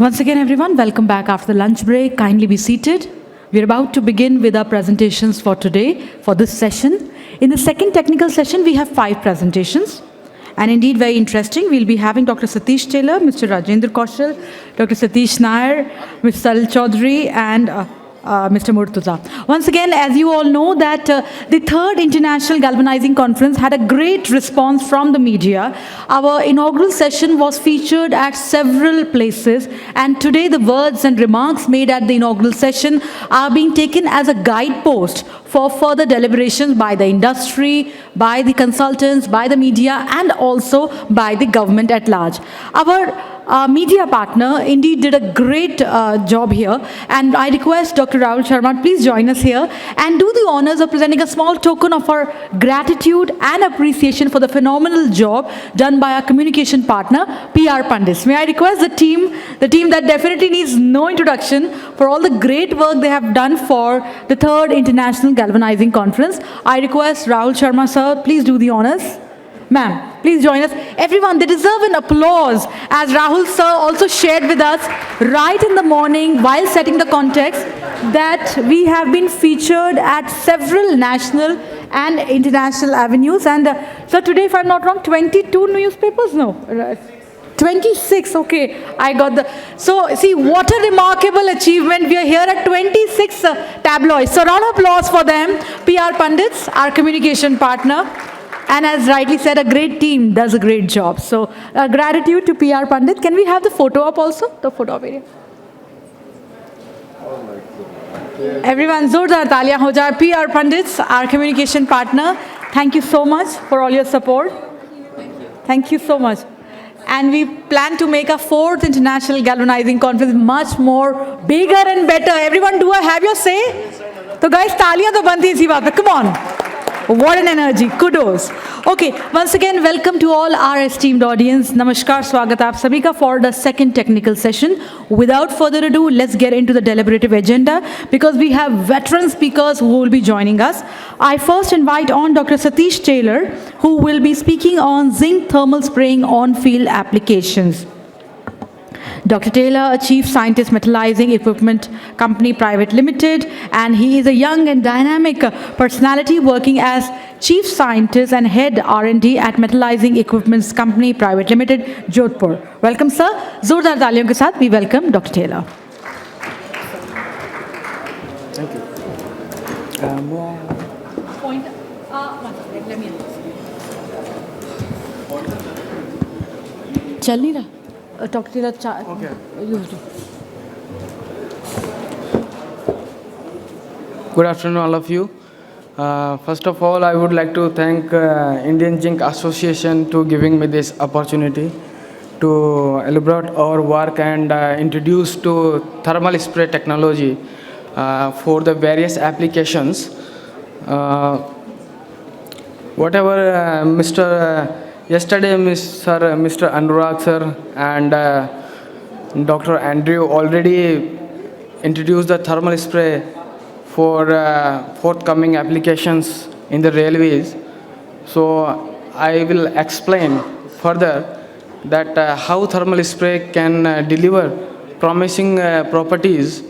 Once again, everyone, welcome back after the lunch break. Kindly be seated. We're about to begin with our presentations for today, for this session. In the second technical session, we have 5 presentations. And indeed, very interesting. We'll be having Dr. Satish Taylor, Mr. Rajendra Kaushal, Dr. Satish Nair, Mr. Salil Chaudhary, and Mr. Murtuza. Once again, as you all know, that the third International Galvanizing Conference had a great response from the media. Our inaugural session was featured at several places, and today the words and remarks made at the inaugural session are being taken as a guidepost for further deliberations by the industry, by the consultants, by the media, and also by the government at large. Our media partner indeed did a great job here, and I request Dr. Rahul Sharma, please join us here and do the honors of presenting a small token of our gratitude and appreciation for the phenomenal job done by our communication partner, PR Pandits. May I request the team that definitely needs no introduction, for all the great work they have done for the third International Galvanizing Conference. I request Rahul Sharma, sir, please do the honors. Ma'am, please join us. Everyone, they deserve an applause, as Rahul sir also shared with us right in the morning while setting the context that we have been featured at several national and international avenues. And sir, today, if I'm not wrong, 22 newspapers? No. 26, okay, I got the... So, see, what a remarkable achievement. We are here at 26 tabloids. So, round of applause for them. PR Pandits, our communication partner. And as rightly said, a great team does a great job. So, gratitude to PR Pandit. Can we have the photo up also? The photo up area. Everyone, zordar taaliyan ho jaye. PR Pandits, our communication partner. Thank you so much for all your support. Thank you so much. And we plan to make a fourth International Galvanizing Conference much more bigger and better. Everyone, do I have your say? So guys, taaliyan to banti isi baat pe. Come on. What an energy. Kudos. Okay, once again, welcome to all our esteemed audience. Namaskar, swagat aap sabhi ka for the second technical session. Without further ado, let's get into the deliberative agenda, because we have veteran speakers who will be joining us. I first invite on Dr. Satish Taylor, who will be speaking on zinc thermal spraying on-field applications. Dr. Taylor, a Chief Scientist, Metallizing Equipment Company Private Limited, and he is a young and dynamic personality working as Chief Scientist and Head R&D at Metallizing Equipment Company Private Limited, Jodhpur. Welcome, sir. Zordar taaliyon ke saath we welcome Dr. Taylor. Thank you. Point. Let me. Chal nahi raha. Dr. Taylor, okay. You have to. Good afternoon, all of you. First of all, I would like to thank Indian Zinc Association to giving me this opportunity to elaborate our work and introduce to thermal spray technology for the various applications. Whatever yesterday Mr. Anurag sir and Dr. Andrew already introduced the thermal spray for forthcoming applications in the railways. So I will explain further that how thermal spray can deliver promising properties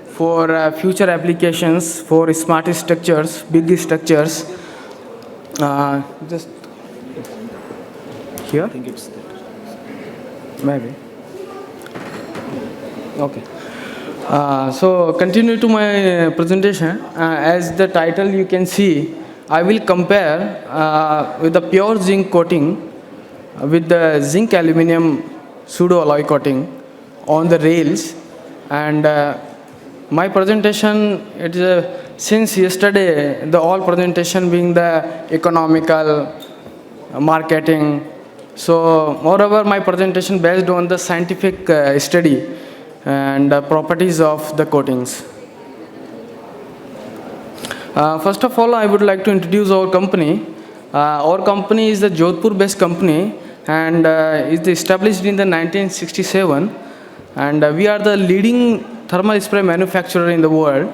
for future applications for smart structures, big structures. Just here? I think it's there. Maybe. Okay. So continue to my presentation. As the title you can see, I will compare with the pure zinc coating with the zinc aluminum pseudo alloy coating on the rails. And my presentation, it is since yesterday, the all presentation being the economical, marketing. So moreover, my presentation based on the scientific study and properties of the coatings. First of all, I would like to introduce our company. Our company is a Jodhpur-based company and is established in the 1967. And we are the leading thermal spray manufacturer in the world.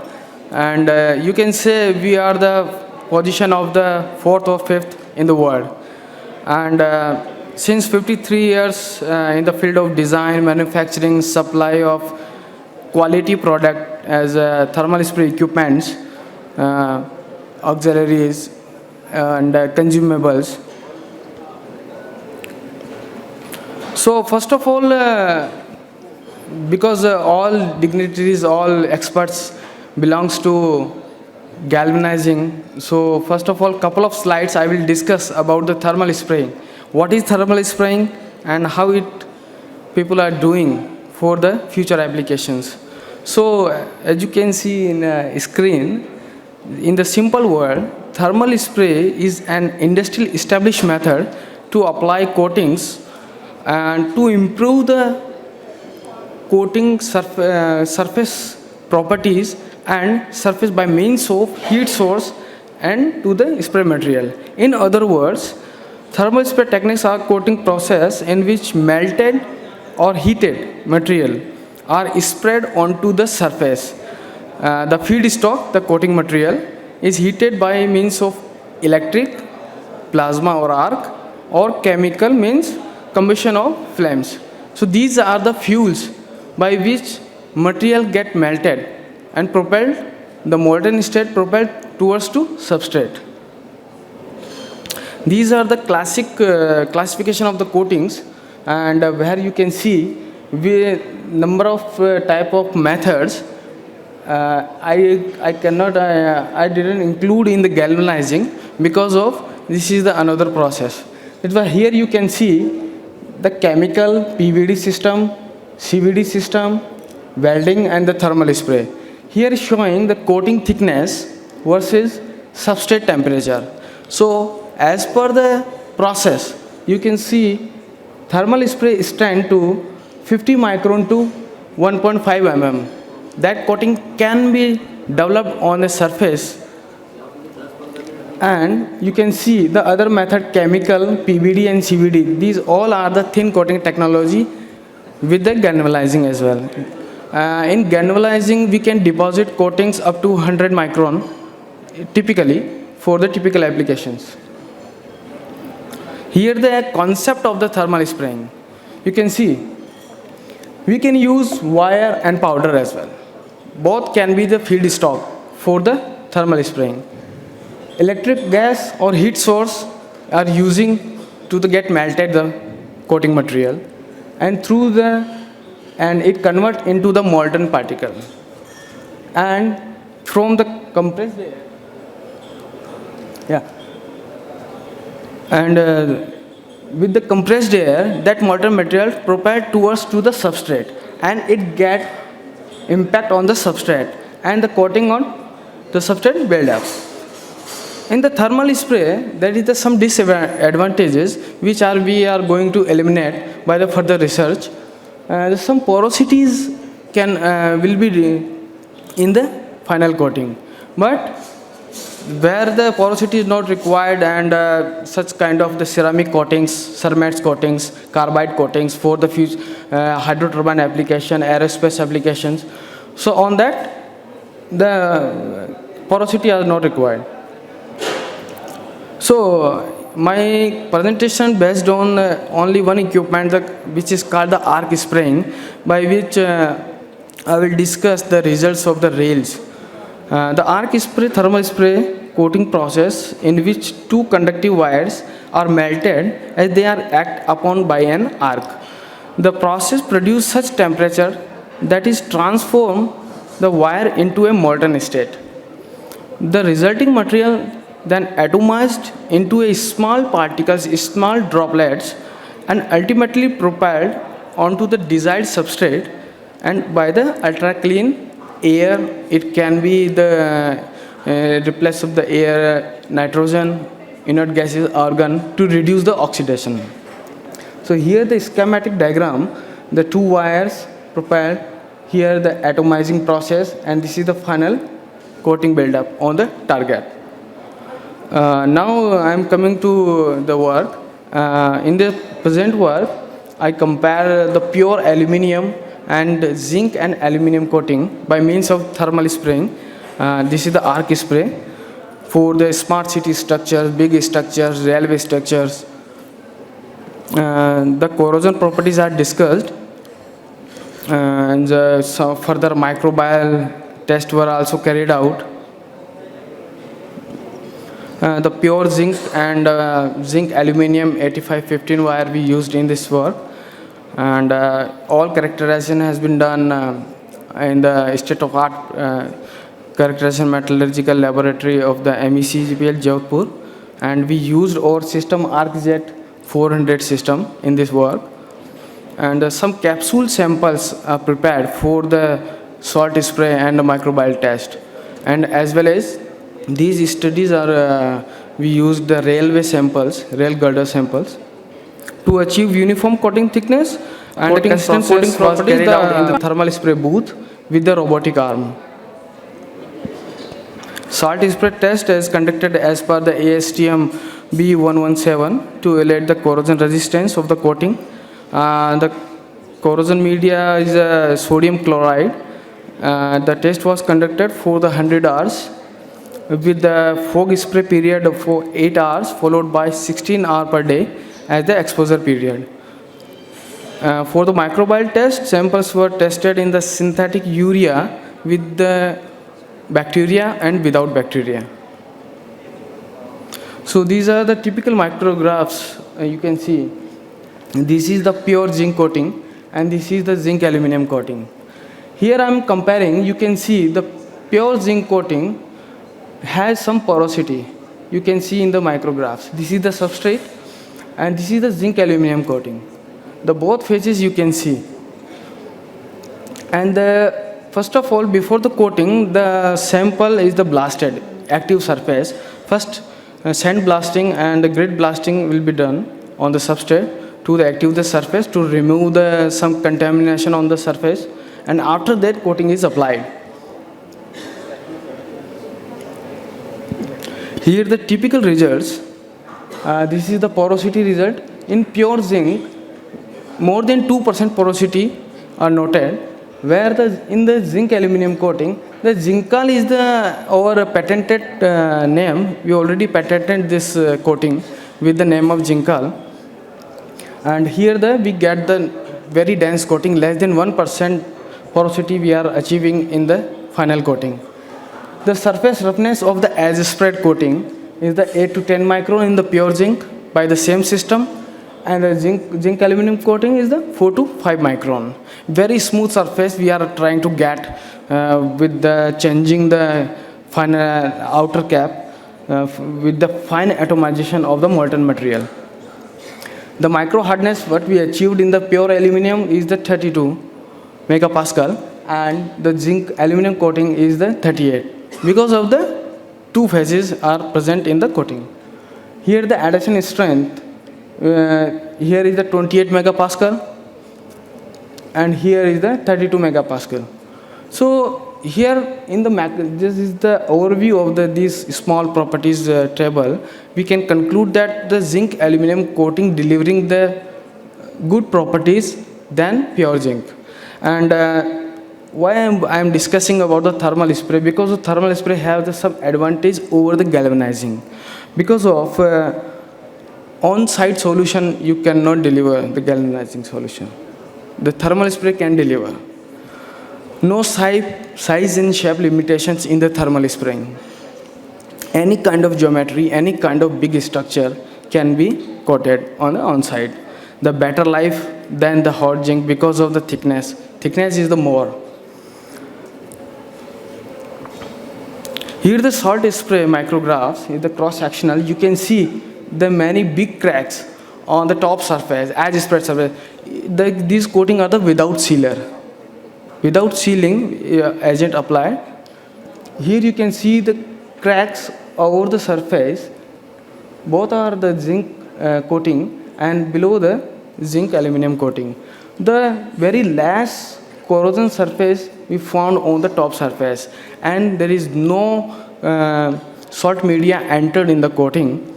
And you can say we are the position of the 4th or 5th in the world. And since 53 years in the field of design, manufacturing, supply of quality product as thermal spray equipments, auxiliaries and consumables. So first of all, because all dignitaries, all experts belongs to galvanizing. So first of all, couple of slides I will discuss about the thermal spraying. What is thermal spraying and how it people are doing for the future applications. So as you can see in a screen, in the simple word, thermal spray is an industrial established method to apply coatings and to improve the coating surface properties and surface by means of heat source and to the spray material. In other words, thermal spray techniques are coating process in which melted or heated material are spread onto the surface. The feedstock, the coating material, is heated by means of electric, plasma or arc, or chemical means combustion of flames. So these are the fuels by which material get melted and propelled, the molten state propelled towards to substrate. These are the classic classification of the coatings, and where you can see number of type of methods. I didn't include in the galvanizing because of this is the another process. That's why here you can see the chemical PVD system, CVD system, welding and the thermal spray. Here is showing the coating thickness versus substrate temperature. So as per the process, you can see thermal spray strength to 50 micron to 1.5 mm. That coating can be developed on a surface. And you can see the other method, chemical, PVD and CVD. These all are the thin coating technology with the galvanizing as well. In galvanizing, we can deposit coatings up to 100 micron, typically, for the typical applications. Here the concept of the thermal spraying. You can see, we can use wire and powder as well. Both can be the feedstock for the thermal spraying. Electric gas or heat source are using to get melted the coating material, and it convert into the molten particle. And from the compressed air, with the compressed air, that molten material propelled towards to the substrate, and it get impact on the substrate, and the coating on the substrate build up. In the thermal spray, there is some disadvantages which we are going to eliminate by the further research. Some porosities will be in the final coating, but where the porosity is not required and such kind of the ceramic coatings, ceramides coatings, carbide coatings for the hydroturbine application, aerospace applications. So on that, the porosity is not required. So my presentation based on only one equipment which is called the arc spraying, by which I will discuss the results of the rails. The arc spray, thermal spray coating process in which two conductive wires are melted as they are acted upon by an arc. The process produces such temperature that is transform the wire into a molten state. The resulting material then atomized into a small particles, small droplets, and ultimately propelled onto the desired substrate, and by the ultra clean air, it can be the replace of the air, nitrogen, inert gases, argon to reduce the oxidation. So here the schematic diagram, the two wires propelled, here the atomizing process, and this is the final coating buildup on the target. Now I am coming to the work. In the present work, I compare the pure aluminium and zinc and aluminium coating by means of thermal spraying. This is the arc spray for the smart city structures, big structures, railway structures. The corrosion properties are discussed, and some further microbial tests were also carried out. The pure zinc and zinc aluminium 8515 wire we used in this work, and all characterization has been done in the state of art Characterization Metallurgical Laboratory of the MECGPL Jaipur, and we used our system ArcJet 400 system in this work. And some capsule samples are prepared for the salt spray and the microbial test. And as well as these studies are, we used the railway samples, rail girder samples, to achieve uniform coating thickness and the consistent coating properties carried out in the thermal spray booth with the robotic arm. Salt spray test is conducted as per the ASTM B117 to evaluate the corrosion resistance of the coating. The corrosion media is sodium chloride. The test was conducted for the 100 hours with the fog spray period for 8 hours followed by 16 hours per day as the exposure period. For the microbial test, samples were tested in the synthetic urea with the bacteria and without bacteria. So these are the typical micrographs you can see. This is the pure zinc coating and this is the zinc aluminum coating. Here I am comparing, you can see the pure zinc coating has some porosity. You can see in the micrographs. This is the substrate and this is the zinc aluminum coating. The both phases you can see. And first of all, before the coating, the sample is the blasted active surface. First, sand blasting and grid blasting will be done on the substrate to the active the surface to remove some contamination on the surface, and after that coating is applied. Here the typical results. This is the porosity result. In pure zinc, more than 2% porosity are noted, where in the zinc aluminum coating, the Zincal is our patented name. We already patented this coating with the name of Zincal. And here we get the very dense coating, less than 1% porosity we are achieving in the final coating. The surface roughness of the as spread coating is the 8 to 10 micron in the pure zinc by the same system, and the zinc aluminum coating is the 4 to 5 micron. Very smooth surface we are trying to get with changing the final outer cap with the fine atomization of the molten material. The micro hardness what we achieved in the pure aluminum is the 32 megapascal, and the zinc aluminum coating is the 38, because of the two phases are present in the coating. Here the adhesion strength, here is the 28 megapascal and here is the 32 megapascal. So here in the this is the overview of these small properties table. We can conclude that the zinc aluminum coating delivering the good properties than pure zinc. And why I am discussing about the thermal spray, because the thermal spray has some advantage over the galvanizing. Because of on-site solution, you cannot deliver the galvanizing solution. The thermal spray can deliver. No size and shape limitations in the thermal spraying. Any kind of geometry, any kind of big structure can be coated on the on-site. The better life than the hot zinc because of the thickness. Thickness is the more. Here the salt spray micrographs is the cross-sectional. You can see the many big cracks on the top surface, as spread surface. These coating are the without sealer. Without sealing agent applied. Here you can see the cracks over the surface. Both are the zinc coating and below the zinc aluminum coating. The very last corrosion surface we found on the top surface, and there is no salt media entered in the coating.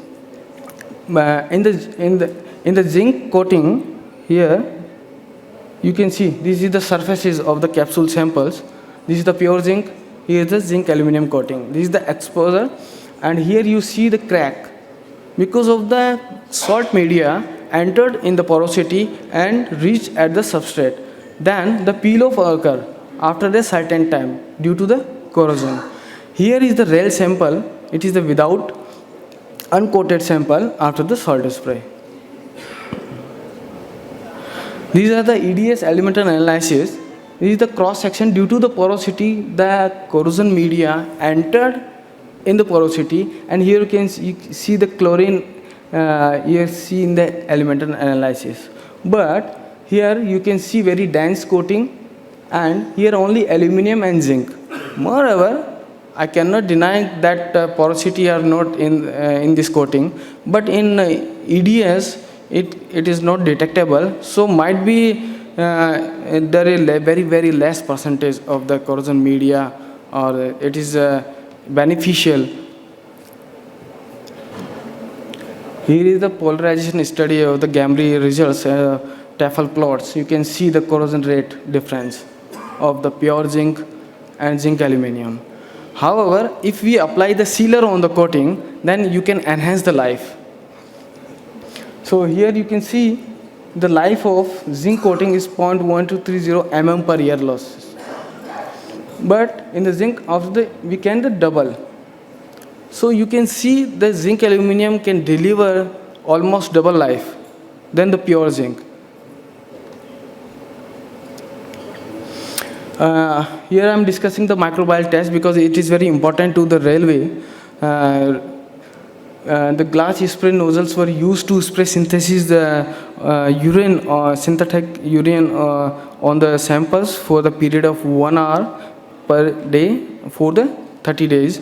In the zinc coating here, you can see this is the surfaces of the capsule samples. This is the pure zinc. Here is the zinc aluminum coating. This is the exposure, and here you see the crack because of the salt media entered in the porosity and reached at the substrate. Then the peel-off occur after a certain time due to the corrosion. Here is the rail sample. It is the without uncoated sample after the salt spray. These are the EDS elemental analysis This is the cross section. Due to the porosity, the corrosion media entered in the porosity, and here you can see the chlorine. You see in the elemental analysis. But here you can see very dense coating, and here only aluminum and zinc. Moreover, I cannot deny that porosity are not in this coating, but in EDS it is not detectable. So might be there is very less percentage of the corrosion media, or it is beneficial. Here is the polarization study of the Gamry results, TEFL plots. You can see the corrosion rate difference of the pure zinc and zinc aluminum. However, if we apply the sealer on the coating, then you can enhance the life. So here you can see the life of zinc coating is 0.1230 mm per year losses. But in the zinc, we can double. So you can see the zinc aluminum can deliver almost double life than the pure zinc. Here I am discussing the microbial test because it is very important to the railway. The glass spray nozzles were used to spray synthesis the urine or synthetic urine on the samples for the period of 1 hour per day for the 30 days.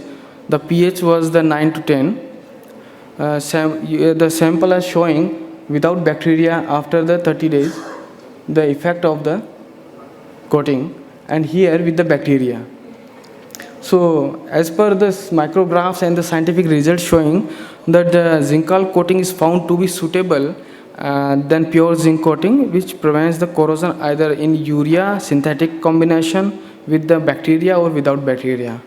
The pH was the 9 to 10. The sample is showing without bacteria after the 30 days the effect of the coating, and here with the bacteria. So as per this micrographs and the scientific results showing that the zincal coating is found to be suitable than pure zinc coating, which prevents the corrosion either in urea synthetic combination with the bacteria or without bacteria.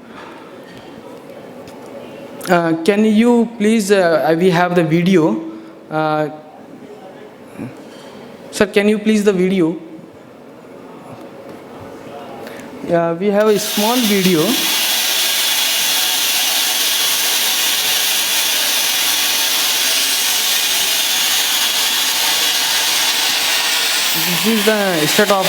Can you please, we have the video. Sir, can you please the video? We have a small video. This is the state of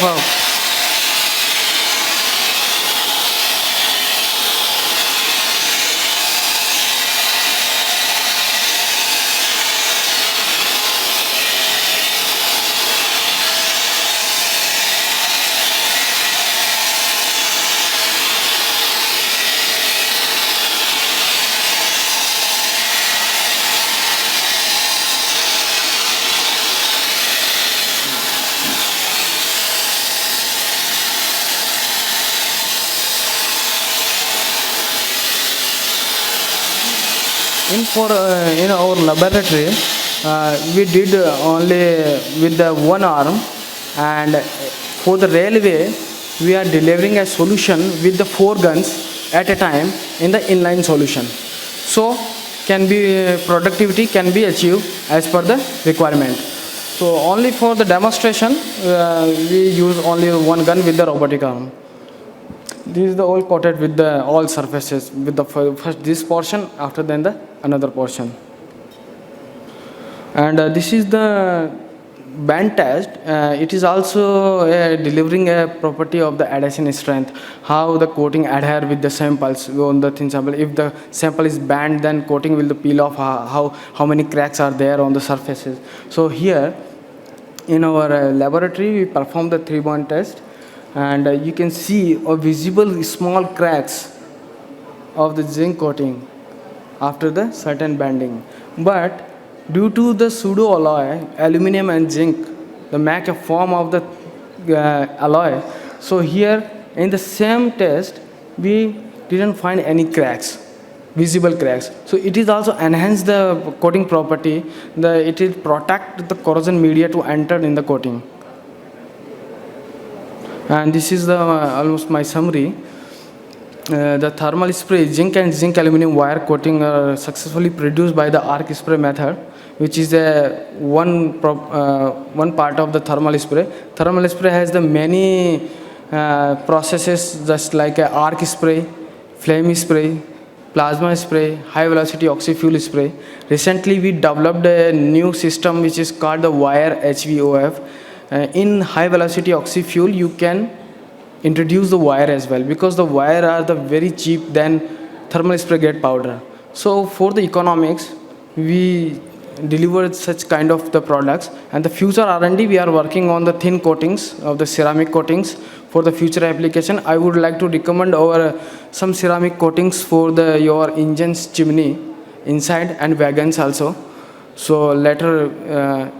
in our laboratory, we did only with the one arm, and for the railway, we are delivering a solution with the 4 guns at a time in the inline solution. So, productivity can be achieved as per the requirement. So, only for the demonstration, we use only 1 gun with the robotic arm. This is the all coated with the all surfaces with the first this portion, after then the another portion. And this is the band test. It is also delivering a property of the adhesion strength, how the coating adhere with the samples on the thin sample. If the sample is band, then coating will peel off, how many cracks are there on the surfaces. So here in our laboratory we perform the 3-band test, and you can see a visible small cracks of the zinc coating after the certain banding. But due to the pseudo alloy, aluminum and zinc, the make a form of the alloy. So here in the same test, we didn't find any cracks, visible cracks. So it is also enhance the coating property. It will protect the corrosion media to enter in the coating. And this is the almost my summary. The thermal spray, zinc and zinc aluminum wire coating are successfully produced by the arc spray method, which is one part of the thermal spray. Thermal spray has the many processes, just like a arc spray, flame spray, plasma spray, high velocity oxy-fuel spray. Recently we developed a new system which is called the wire HVOF. In high velocity oxy-fuel, you can introduce the wire as well, because the wire are the very cheap than thermal spray grade powder. So for the economics, we deliver such kind of the products, and the future R&D we are working on the thin coatings of the ceramic coatings for the future application. I would like to recommend our some ceramic coatings for the your engine's chimney inside and wagons also. So later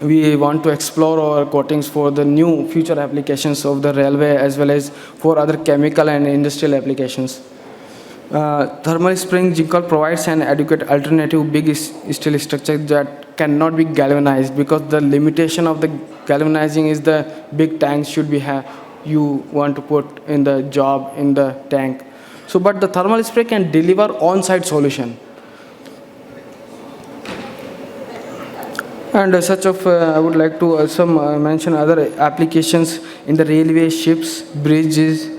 we want to explore our coatings for the new future applications of the railway as well as for other chemical and industrial applications. Thermal spring zinc oil provides an adequate alternative big steel structure that cannot be galvanized, because the limitation of the galvanizing is the big tanks should be you want to put in the job in the tank. So but the thermal spray can deliver on-site solution. And such of I would like to also mention other applications in the railway, ships, bridges,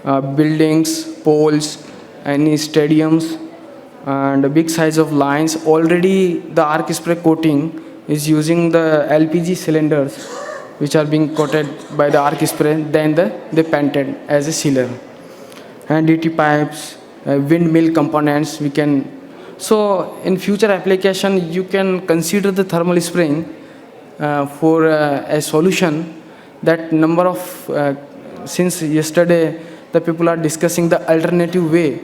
buildings, poles, any stadiums, and big size of lines. Already the arc spray coating is using the LPG cylinders which are being coated by the arc spray, then they painted as a sealer. And DT pipes, windmill components we can. So in future application you can consider the thermal spraying for a solution. That number of since yesterday the people are discussing the alternative way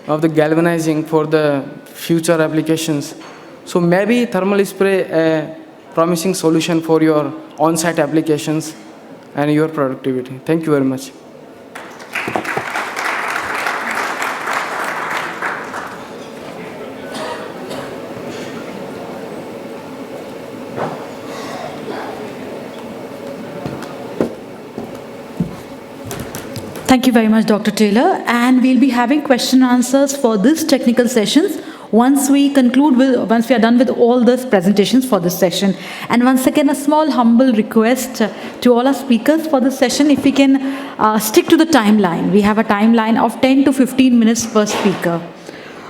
of the galvanizing for the future applications. So maybe thermal spray a promising solution for your on-site applications and your productivity. Thank you very much. Thank you very much, Dr. Taylor. And we'll be having question and answers for this technical sessions once we are done with all these presentations for this session. And once again, a small humble request to all our speakers for this session, if we can stick to the timeline. We have a timeline of 10 to 15 minutes per speaker.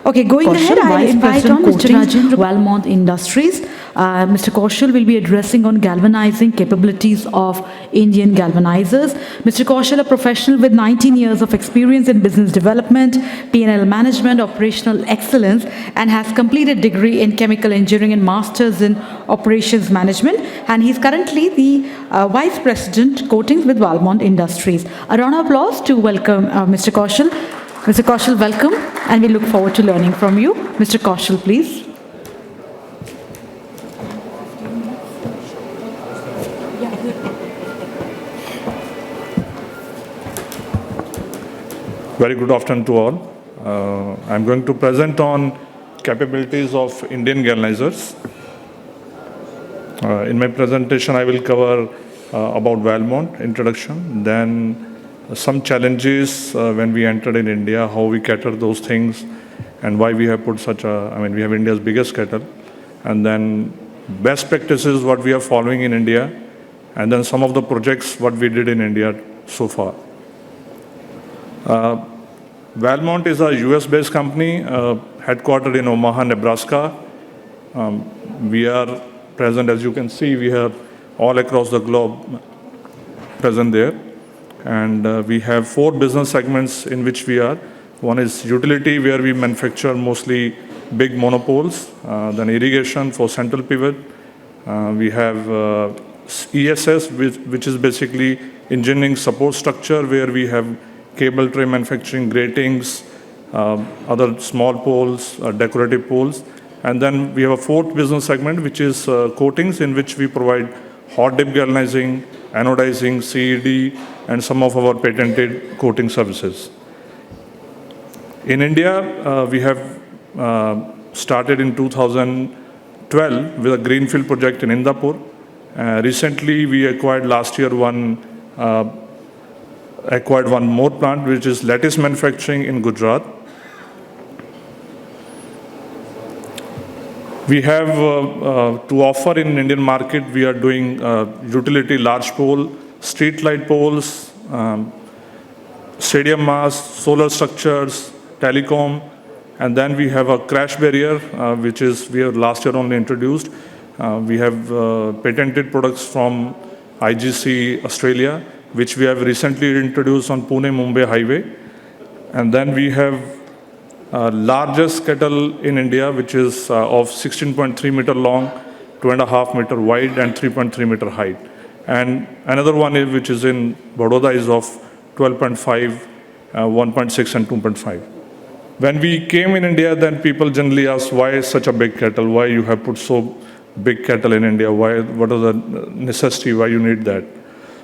Okay, going ahead, I invite on Mr. Rajendra Valmont Industries. Mr. Kaushal will be addressing on galvanizing capabilities of Indian galvanizers. Mr. Kaushal, a professional with 19 years of experience in business development, P&L management, operational excellence, and has completed degree in chemical engineering and masters in operations management. And he's currently the vice president coatings with Valmont Industries. A round of applause to welcome Mr. Kaushal. Mr. Kaushal, welcome, and we look forward to learning from you. Mr. Kaushal, please. Very good afternoon to all. I'm going to present on capabilities of Indian galvanizers. In my presentation, I will cover about Valmont introduction, then some challenges when we entered in India, how we cater those things, and why we have put such a, we have India's biggest kettle, and then best practices what we are following in India, and then some of the projects what we did in India so far. Valmont is a US-based company headquartered in Omaha, Nebraska. We are present, as you can see, we are all across the globe present there. And we have 4 business segments in which we are. One is utility, where we manufacture mostly big monopoles, then irrigation for central pivot. We have ESS, which is basically engineering support structure, where we have cable tray manufacturing, gratings, other small poles, decorative poles. And then we have a 4th business segment, which is coatings, in which we provide hot dip galvanizing, anodizing, CED, and some of our patented coating services. In India, we have started in 2012 with a greenfield project in Indapur. Recently, we acquired last year one more plant, which is lattice manufacturing in Gujarat. We have to offer in Indian market, we are doing utility large pole, street light poles, stadium masts, solar structures, telecom, and then we have a crash barrier, which is we have last year only introduced. We have patented products from IGC Australia, which we have recently introduced on Pune-Mumbai highway. And then we have largest kettle in India, which is of 16.3 meter long, 2.5 meter wide, and 3.3 meter height. And another one is, which is in Baroda, is of 12.5, 1.6, and 2.5. When we came in India, then people generally ask, why such a big kettle? Why you have put so big kettle in India? Why? What is the necessity? Why you need that?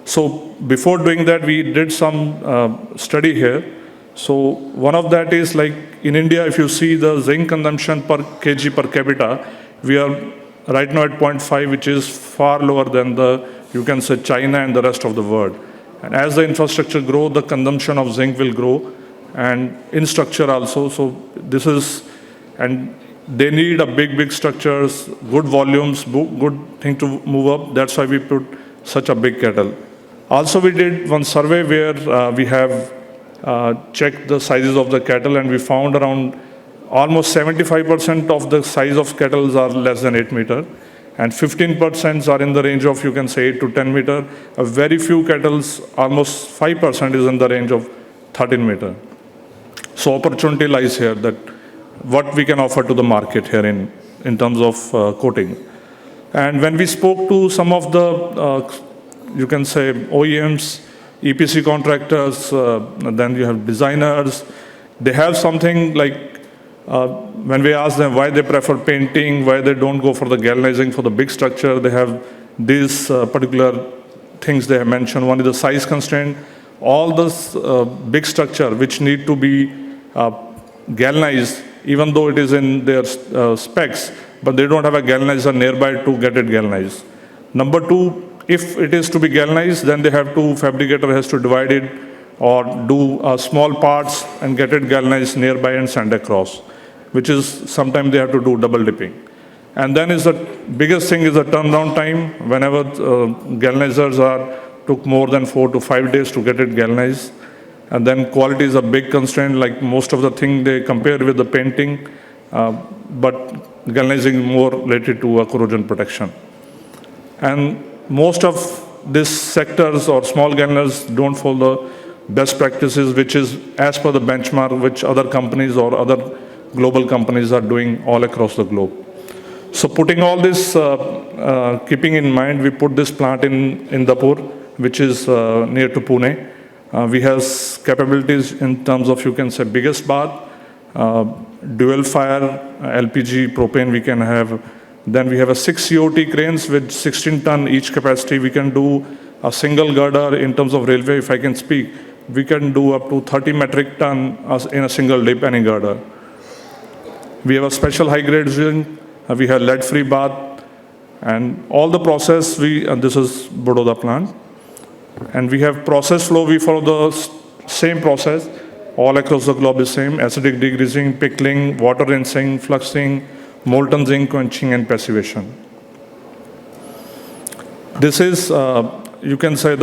So before doing that, we did some study here. So one of that is, like in India, if you see the zinc consumption per kg per capita, we are right now at 0.5, which is far lower than the, you can say, China and the rest of the world. And as the infrastructure grows, the consumption of zinc will grow, and in structure also. So this is, and they need a big structures, good volumes, good thing to move up. That's why we put such a big kettle. Also, we did one survey where we have checked the sizes of the kettle, and we found around almost 75% of the size of kettles are less than 8 meter, and 15% are in the range of, you can say, 8 to 10 meter. A very few kettles, almost 5% is in the range of 13 meter. So opportunity lies here, that what we can offer to the market here in terms of coating. And when we spoke to some of the, you can say, OEMs, EPC contractors, then you have designers, they have something like, when we ask them why they prefer painting, why they don't go for the galvanizing for the big structure, they have these particular things they have mentioned. One is the size constraint. All this big structure which need to be galvanized, even though it is in their specs, but they don't have a galvanizer nearby to get it galvanized. Number two, if it is to be galvanized, then they have to, fabricator has to divide it or do small parts and get it galvanized nearby and send across, which is sometimes they have to do double dipping. And then is the biggest thing is the turnaround time. Whenever galvanizers took more than 4 to 5 days to get it galvanized. And then quality is a big constraint, like most of the thing they compare with the painting, but galvanizing more related to corrosion protection. And most of these sectors or small galvanizers don't follow the best practices, which is as per the benchmark which other companies or other global companies are doing all across the globe. So putting all this, keeping in mind, we put this plant in Indapur, which is near to Pune. We have capabilities in terms of, you can say, biggest bath, dual fire, LPG, propane we can have. Then we have 6 COT cranes with 16 ton each capacity. We can do a single girder in terms of railway, if I can speak. We can do up to 30 metric ton in a single dip any girder. We have a special high grade zinc. We have lead free bath, and all the process and this is Baroda plant. And we have process flow, we follow the same process all across the globe, the same: acidic degreasing, pickling, water rinsing, fluxing, molten zinc quenching, and passivation. This is, you can say,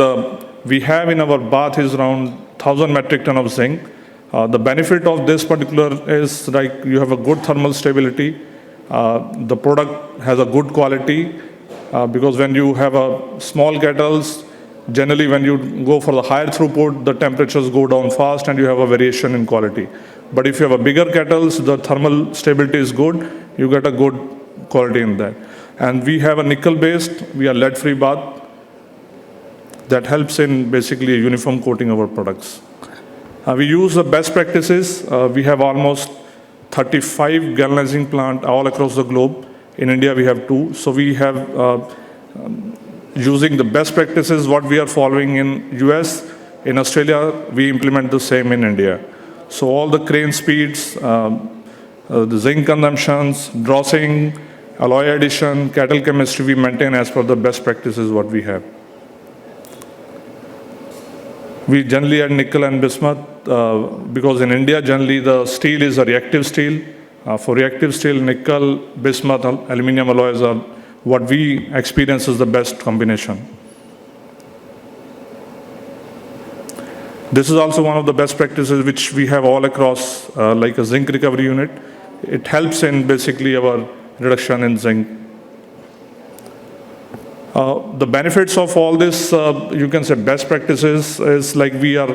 we have in our bath is around 1,000 metric ton of zinc. The benefit of this particular is, like, you have a good thermal stability. The product has a good quality, because when you have a small kettles, generally when you go for the higher throughput, the temperatures go down fast and you have a variation in quality. But if you have a bigger kettles, the thermal stability is good, you get a good quality in that. And we have a nickel based, we are lead free bath, that helps in basically uniform coating our products. We use the best practices. We have almost 35 galvanizing plants all across the globe. In India, we have 2. So we have, using the best practices, what we are following in US, in Australia, we implement the same in India. So all the crane speeds, the zinc consumptions, drossing, alloy addition, cattle chemistry, we maintain as per the best practices what we have. We generally add nickel and bismuth, because in India, generally the steel is a reactive steel. For reactive steel, nickel, bismuth, aluminum alloys are what we experience is the best combination. This is also one of the best practices which we have all across, like a zinc recovery unit. It helps in basically our reduction in zinc. The benefits of all this, you can say best practices, is like we have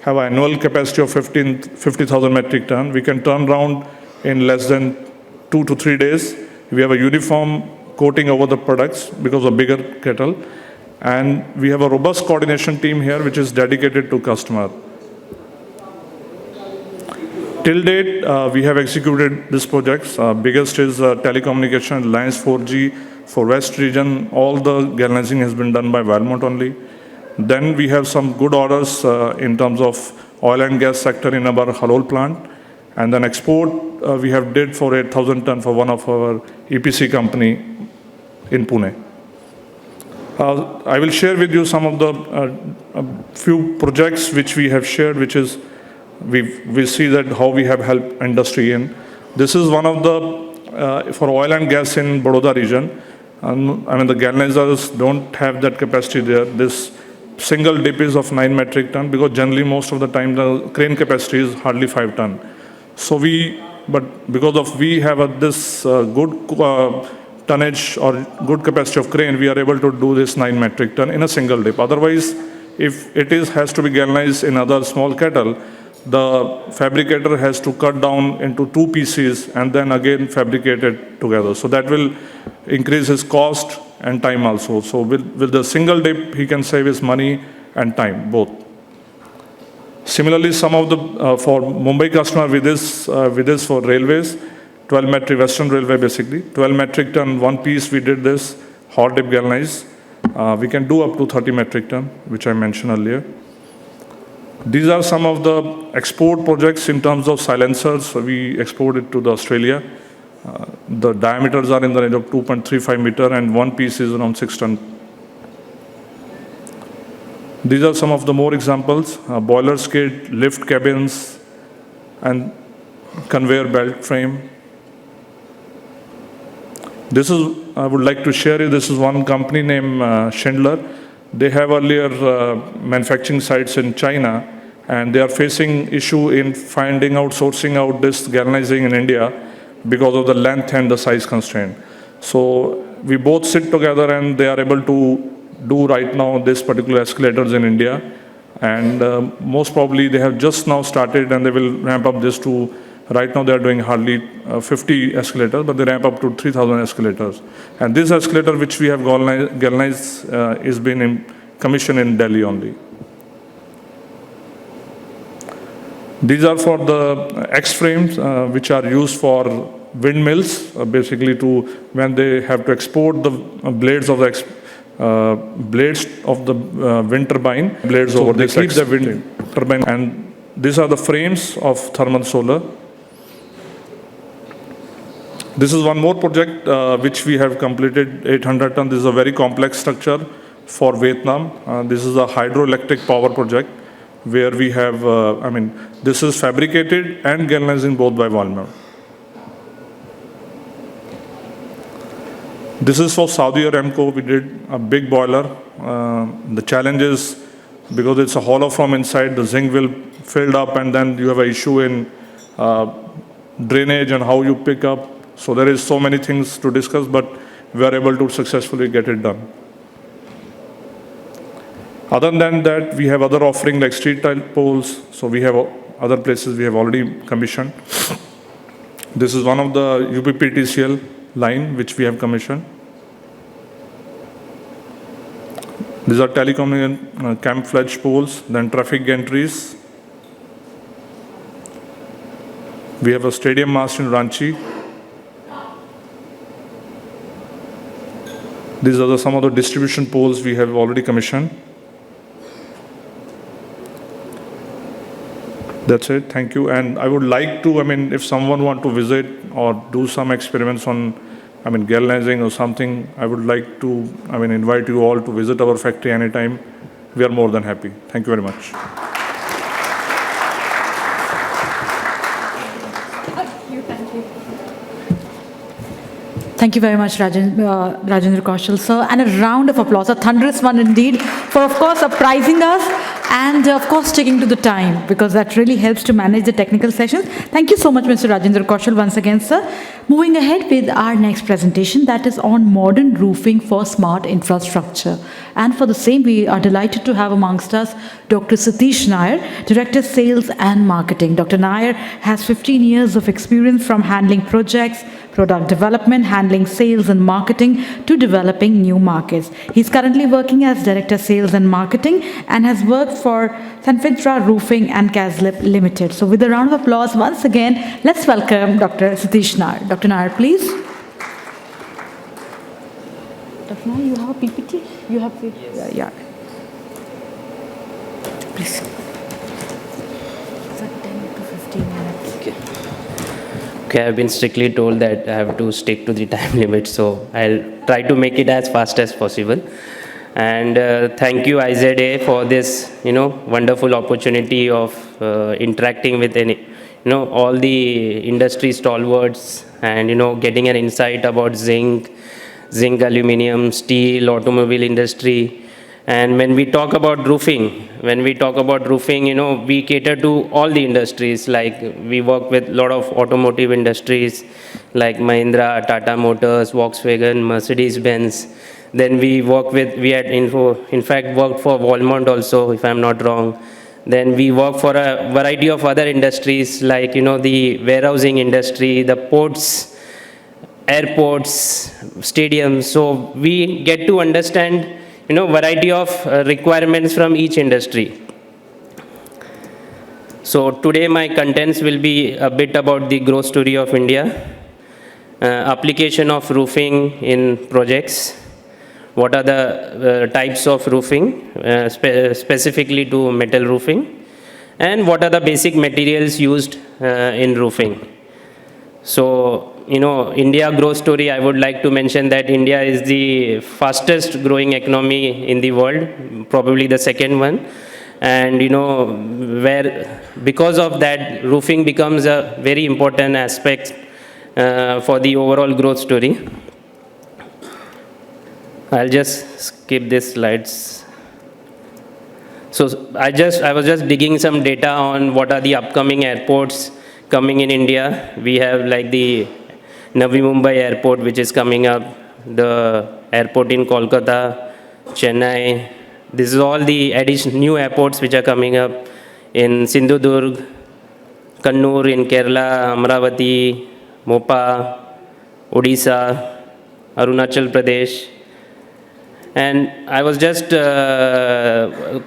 an annual capacity of 50,000 metric ton. We can turn around in less than 2 to 3 days. We have a uniform coating over the products because of bigger kettle. And we have a robust coordination team here which is dedicated to customer. Till date, we have executed these projects. Biggest is telecommunication, Reliance 4G. For West region, all the galvanizing has been done by Valmont only. Then we have some good orders in terms of oil and gas sector in our Halol plant. And then export, we have did for 8,000 ton for one of our EPC company in Pune. I will share with you some of the few projects which we have shared, which is we see that how we have helped industry in. This is one of the for oil and gas in Baroda region. I mean the galvanizers don't have that capacity there. This single dip is of 9 metric ton because generally most of the time the crane capacity is hardly 5 ton. So but because we have this good tonnage or good capacity of crane, we are able to do this 9 metric ton in a single dip. Otherwise, if it has to be galvanized in other small kettle, the fabricator has to cut down into 2 pieces and then again fabricate it together. So that will increase his cost and time also. So with the single dip, he can save his money and time, both. Similarly, some of the, for Mumbai customer with this for railways, 12 metric, Western Railway basically, 12 metric ton, one piece we did this, hot dip galvanized. We can do up to 30 metric ton, which I mentioned earlier. These are some of the export projects in terms of silencers. We exported to Australia. The diameters are in the range of 2.35 meter and one piece is around 6 ton. These are some of the more examples, boiler skid, lift cabins, and conveyor belt frame. This is, I would like to share you, this is one company named Schindler. They have earlier manufacturing sites in China and they are facing issue in finding out, sourcing out this galvanizing in India because of the length and the size constraint. So we both sit together and they are able to do right now this particular escalators in India. And most probably they have just now started and they will ramp up this to, right now they are doing hardly 50 escalators, but they ramp up to 3,000 escalators. And this escalator which we have galvanized is been commissioned in Delhi only. These are for the X-frames which are used for windmills, basically to when they have to export the blades of the wind turbine, blades over, they keep the wind turbine. And these are the frames of thermal solar. This is one more project which we have completed, 800 ton. This is a very complex structure for Vietnam. This is a hydroelectric power project where we have, I mean, this is fabricated and galvanizing both by Valmont. This is for Saudi Aramco. We did a big boiler. The challenge is because it's a hollow from inside, the zinc will fill up and then you have an issue in drainage and how you pick up. So there is so many things to discuss, but we are able to successfully get it done. Other than that, we have other offering like street tile poles. So we have other places we have already commissioned. This is one of the UPPTCL line which we have commissioned. These are telecommunication camouflage poles, then traffic gantries. We have a stadium mast in Ranchi. These are some of the distribution poles we have already commissioned. That's it, thank you. And I would like to, I mean, if someone want to visit or do some experiments on, I mean, galvanizing or something, I would like to, I mean, invite you all to visit our factory anytime. We are more than happy. Thank you very much. Thank you very much, Rajendra Kaushal, sir. And a round of applause, a thunderous one indeed, for of course surprising us and of course sticking to the time, because that really helps to manage the technical sessions. Thank you so much, Mr. Rajendra Kaushal, once again, sir. Moving ahead with our next presentation, that is on modern roofing for smart infrastructure. And for the same, we are delighted to have amongst us Dr. Satish Nair, Director Sales and Marketing. Dr. Nair has 15 years of experience from handling projects, product development, handling sales and marketing, to developing new markets. He's currently working as Director Sales and Marketing and has worked for Sanfitra Roofing and Caslip Limited. So with a round of applause once again, let's welcome Dr. Satish Nair. Dr. Nair, please. Dr. Nair, you have a PPT? You have the, yeah. Please. Sir, 10 to 15 minutes. Okay, I've been strictly told that I have to stick to the time limit, so I'll try to make it as fast as possible. And thank you, IZA, for this, wonderful opportunity of interacting with all the industry stalwarts and, getting an insight about zinc, aluminum, steel, automobile industry. And when we talk about roofing, we cater to all the industries. Like we work with a lot of automotive industries like Mahindra, Tata Motors, Volkswagen, Mercedes-Benz. Then we had in fact worked for Walmart also, if I'm not wrong. Then we work for a variety of other industries like, the warehousing industry, the ports, airports, stadiums. So we get to understand variety of requirements from each industry. So today my contents will be a bit about the growth story of India, application of roofing in projects, what are the types of roofing, specifically to metal roofing, and what are the basic materials used in roofing. So, India growth story, I would like to mention that India is the fastest growing economy in the world, probably the second one. And, because of that, roofing becomes a very important aspect for the overall growth story. I'll just skip these slides. So I was just digging some data on what are the upcoming airports coming in India. We have like the Navi Mumbai airport, which is coming up, the airport in Kolkata, Chennai. This is all the new airports which are coming up in Sindhudurg, Kannur in Kerala, Amravati, Mopa, Odisha, Arunachal Pradesh. And I was just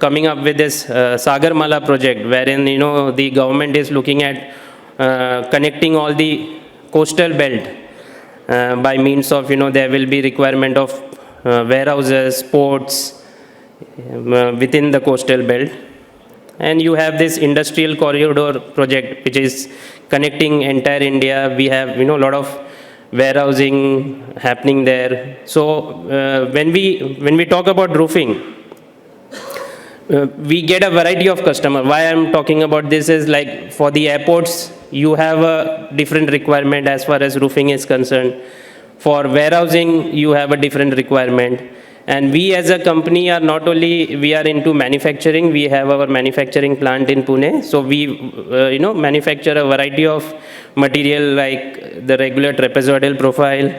coming up with this Sagarmala project, wherein, the government is looking at connecting all the coastal belt by means of, there will be requirement of warehouses, ports within the coastal belt. And you have this industrial corridor project, which is connecting entire India. We have, a lot of warehousing happening there. So when we talk about roofing, we get a variety of customers. Why I'm talking about this is like for the airports, you have a different requirement as far as roofing is concerned. For warehousing, you have a different requirement. And we as a company are not only, we are into manufacturing, we have our manufacturing plant in Pune. So we, manufacture a variety of material like the regular trapezoidal profile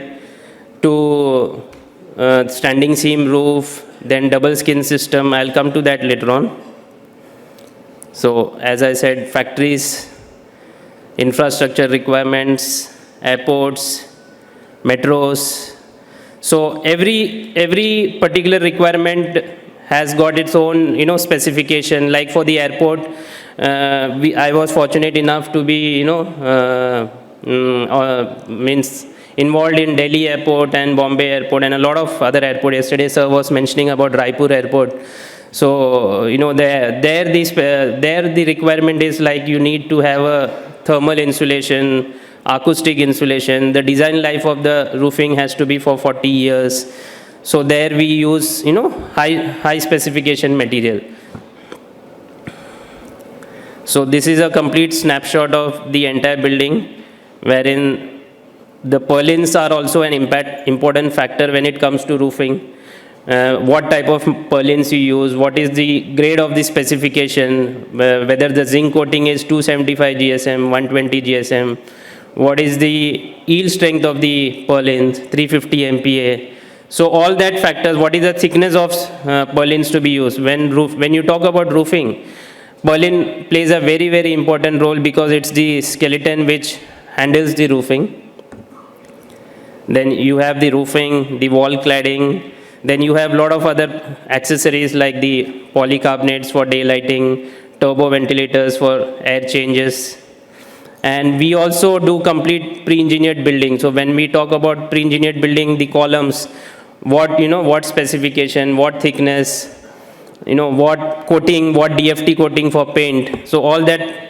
to standing seam roof, then double skin system. I'll come to that later on. So as I said, factories, infrastructure requirements, airports, metros. So every particular requirement has got its own, specification. Like for the airport, I was fortunate enough to be, involved in Delhi Airport and Bombay Airport and a lot of other airports. Yesterday, sir was mentioning about Raipur Airport. So, there the requirement is like you need to have a thermal insulation, acoustic insulation. The design life of the roofing has to be for 40 years. So there we use, high specification material. So this is a complete snapshot of the entire building, wherein the purlins are also an important factor when it comes to roofing. What type of purlins you use, what is the grade of the specification, whether the zinc coating is 275 GSM, 120 GSM, what is the yield strength of the purlins, 350 MPa. So all that factors, what is the thickness of purlins to be used. When you talk about roofing, purlin plays a very, very important role because it's the skeleton which handles the roofing. Then you have the roofing, the wall cladding, then you have a lot of other accessories like the polycarbonates for daylighting, turbo ventilators for air changes. And we also do complete pre-engineered building. So when we talk about pre-engineered building, the columns, what specification, what thickness, what coating, what DFT coating for paint. So all that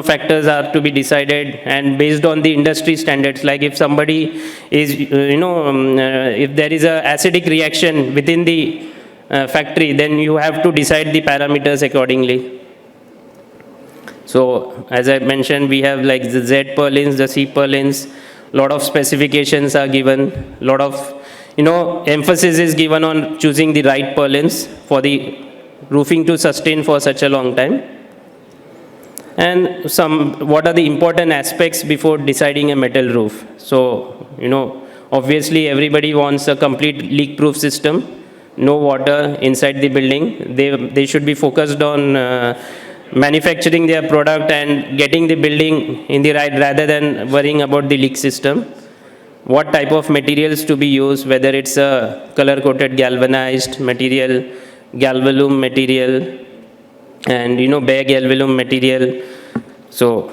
factors are to be decided, and based on the industry standards, like if somebody is, if there is a acidic reaction within the factory, then you have to decide the parameters accordingly. So as I mentioned, we have like the Z purlins, the C purlins, lot of specifications are given, lot of, emphasis is given on choosing the right purlins for the roofing to sustain for such a long time. And what are the important aspects before deciding a metal roof? So, obviously everybody wants a complete leak-proof system, no water inside the building. They should be focused on manufacturing their product and getting the building in the right, rather than worrying about the leak system. What type of materials to be used, whether it's a color-coated galvanized material, galvalume material, and bare galvalume material. So,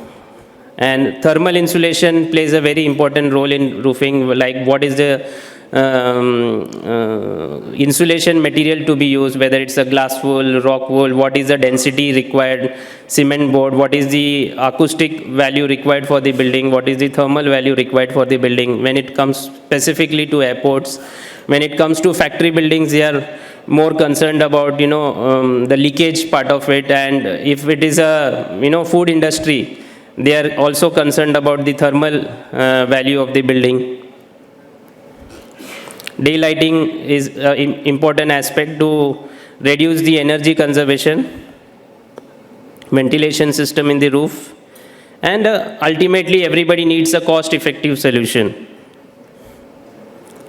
and thermal insulation plays a very important role in roofing, like what is the insulation material to be used, whether it's a glass wool, rock wool, what is the density required, cement board, what is the acoustic value required for the building, what is the thermal value required for the building. When it comes specifically to airports, when it comes to factory buildings, they are more concerned about the leakage part of it, and if it is a food industry, they are also concerned about the thermal value of the building. Daylighting is an important aspect to reduce the energy conservation, ventilation system in the roof, and ultimately everybody needs a cost-effective solution.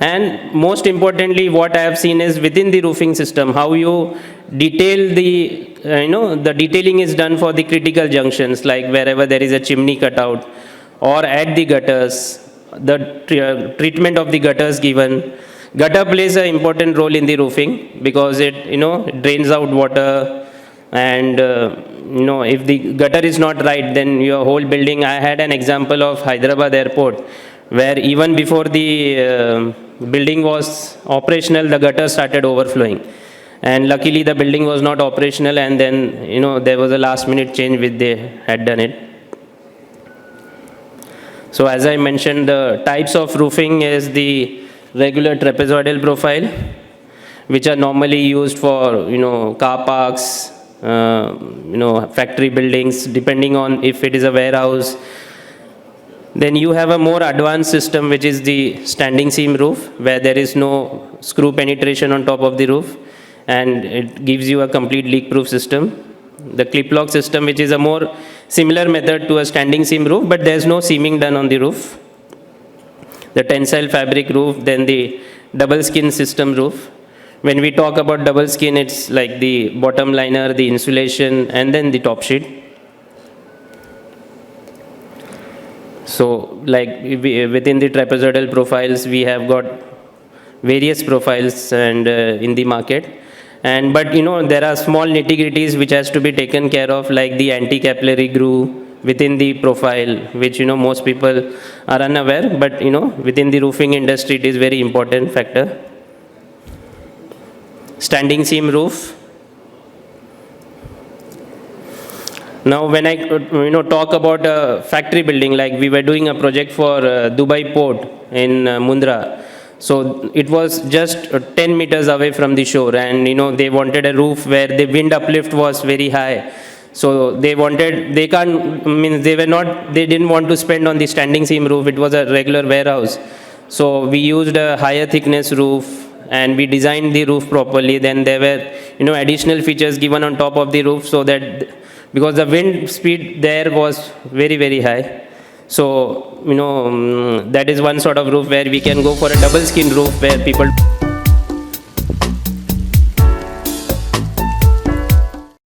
And most importantly, what I have seen is within the roofing system, how you detail the, the detailing is done for the critical junctions, like wherever there is a chimney cutout, or at the gutters, the treatment of the gutters given. Gutter plays an important role in the roofing because it, drains out water, and, if the gutter is not right, then your whole building. I had an example of Hyderabad airport, where even before the building was operational, the gutter started overflowing. And luckily the building was not operational, and then, there was a last minute change which they had done it. So as I mentioned, the types of roofing is the regular trapezoidal profile, which are normally used for, car parks, factory buildings, depending on if it is a warehouse. Then you have a more advanced system, which is the standing seam roof, where there is no screw penetration on top of the roof, and it gives you a complete leak-proof system. The clip-lock system, which is a more similar method to a standing seam roof, but there's no seaming done on the roof. The tensile fabric roof, then the double skin system roof. When we talk about double skin, it's like the bottom liner, the insulation, and then the top sheet. So, like within the trapezoidal profiles, we have got various profiles and in the market. But there are small nitty-gritties which has to be taken care of, like the anti-capillary groove within the profile, which most people are unaware, but within the roofing industry it is very important factor. Standing seam roof. Now when I talk about a factory building, like we were doing a project for Dubai port in Mundra. So it was just 10 meters away from the shore, and they wanted a roof where the wind uplift was very high. So they wanted, they can't, means they were not, they didn't want to spend on the standing seam roof. It was a regular warehouse. So we used a higher thickness roof and we designed the roof properly. Then there were, additional features given on top of the roof so that, because the wind speed there was very, very high. So, that is one sort of roof where we can go for a double skin roof where people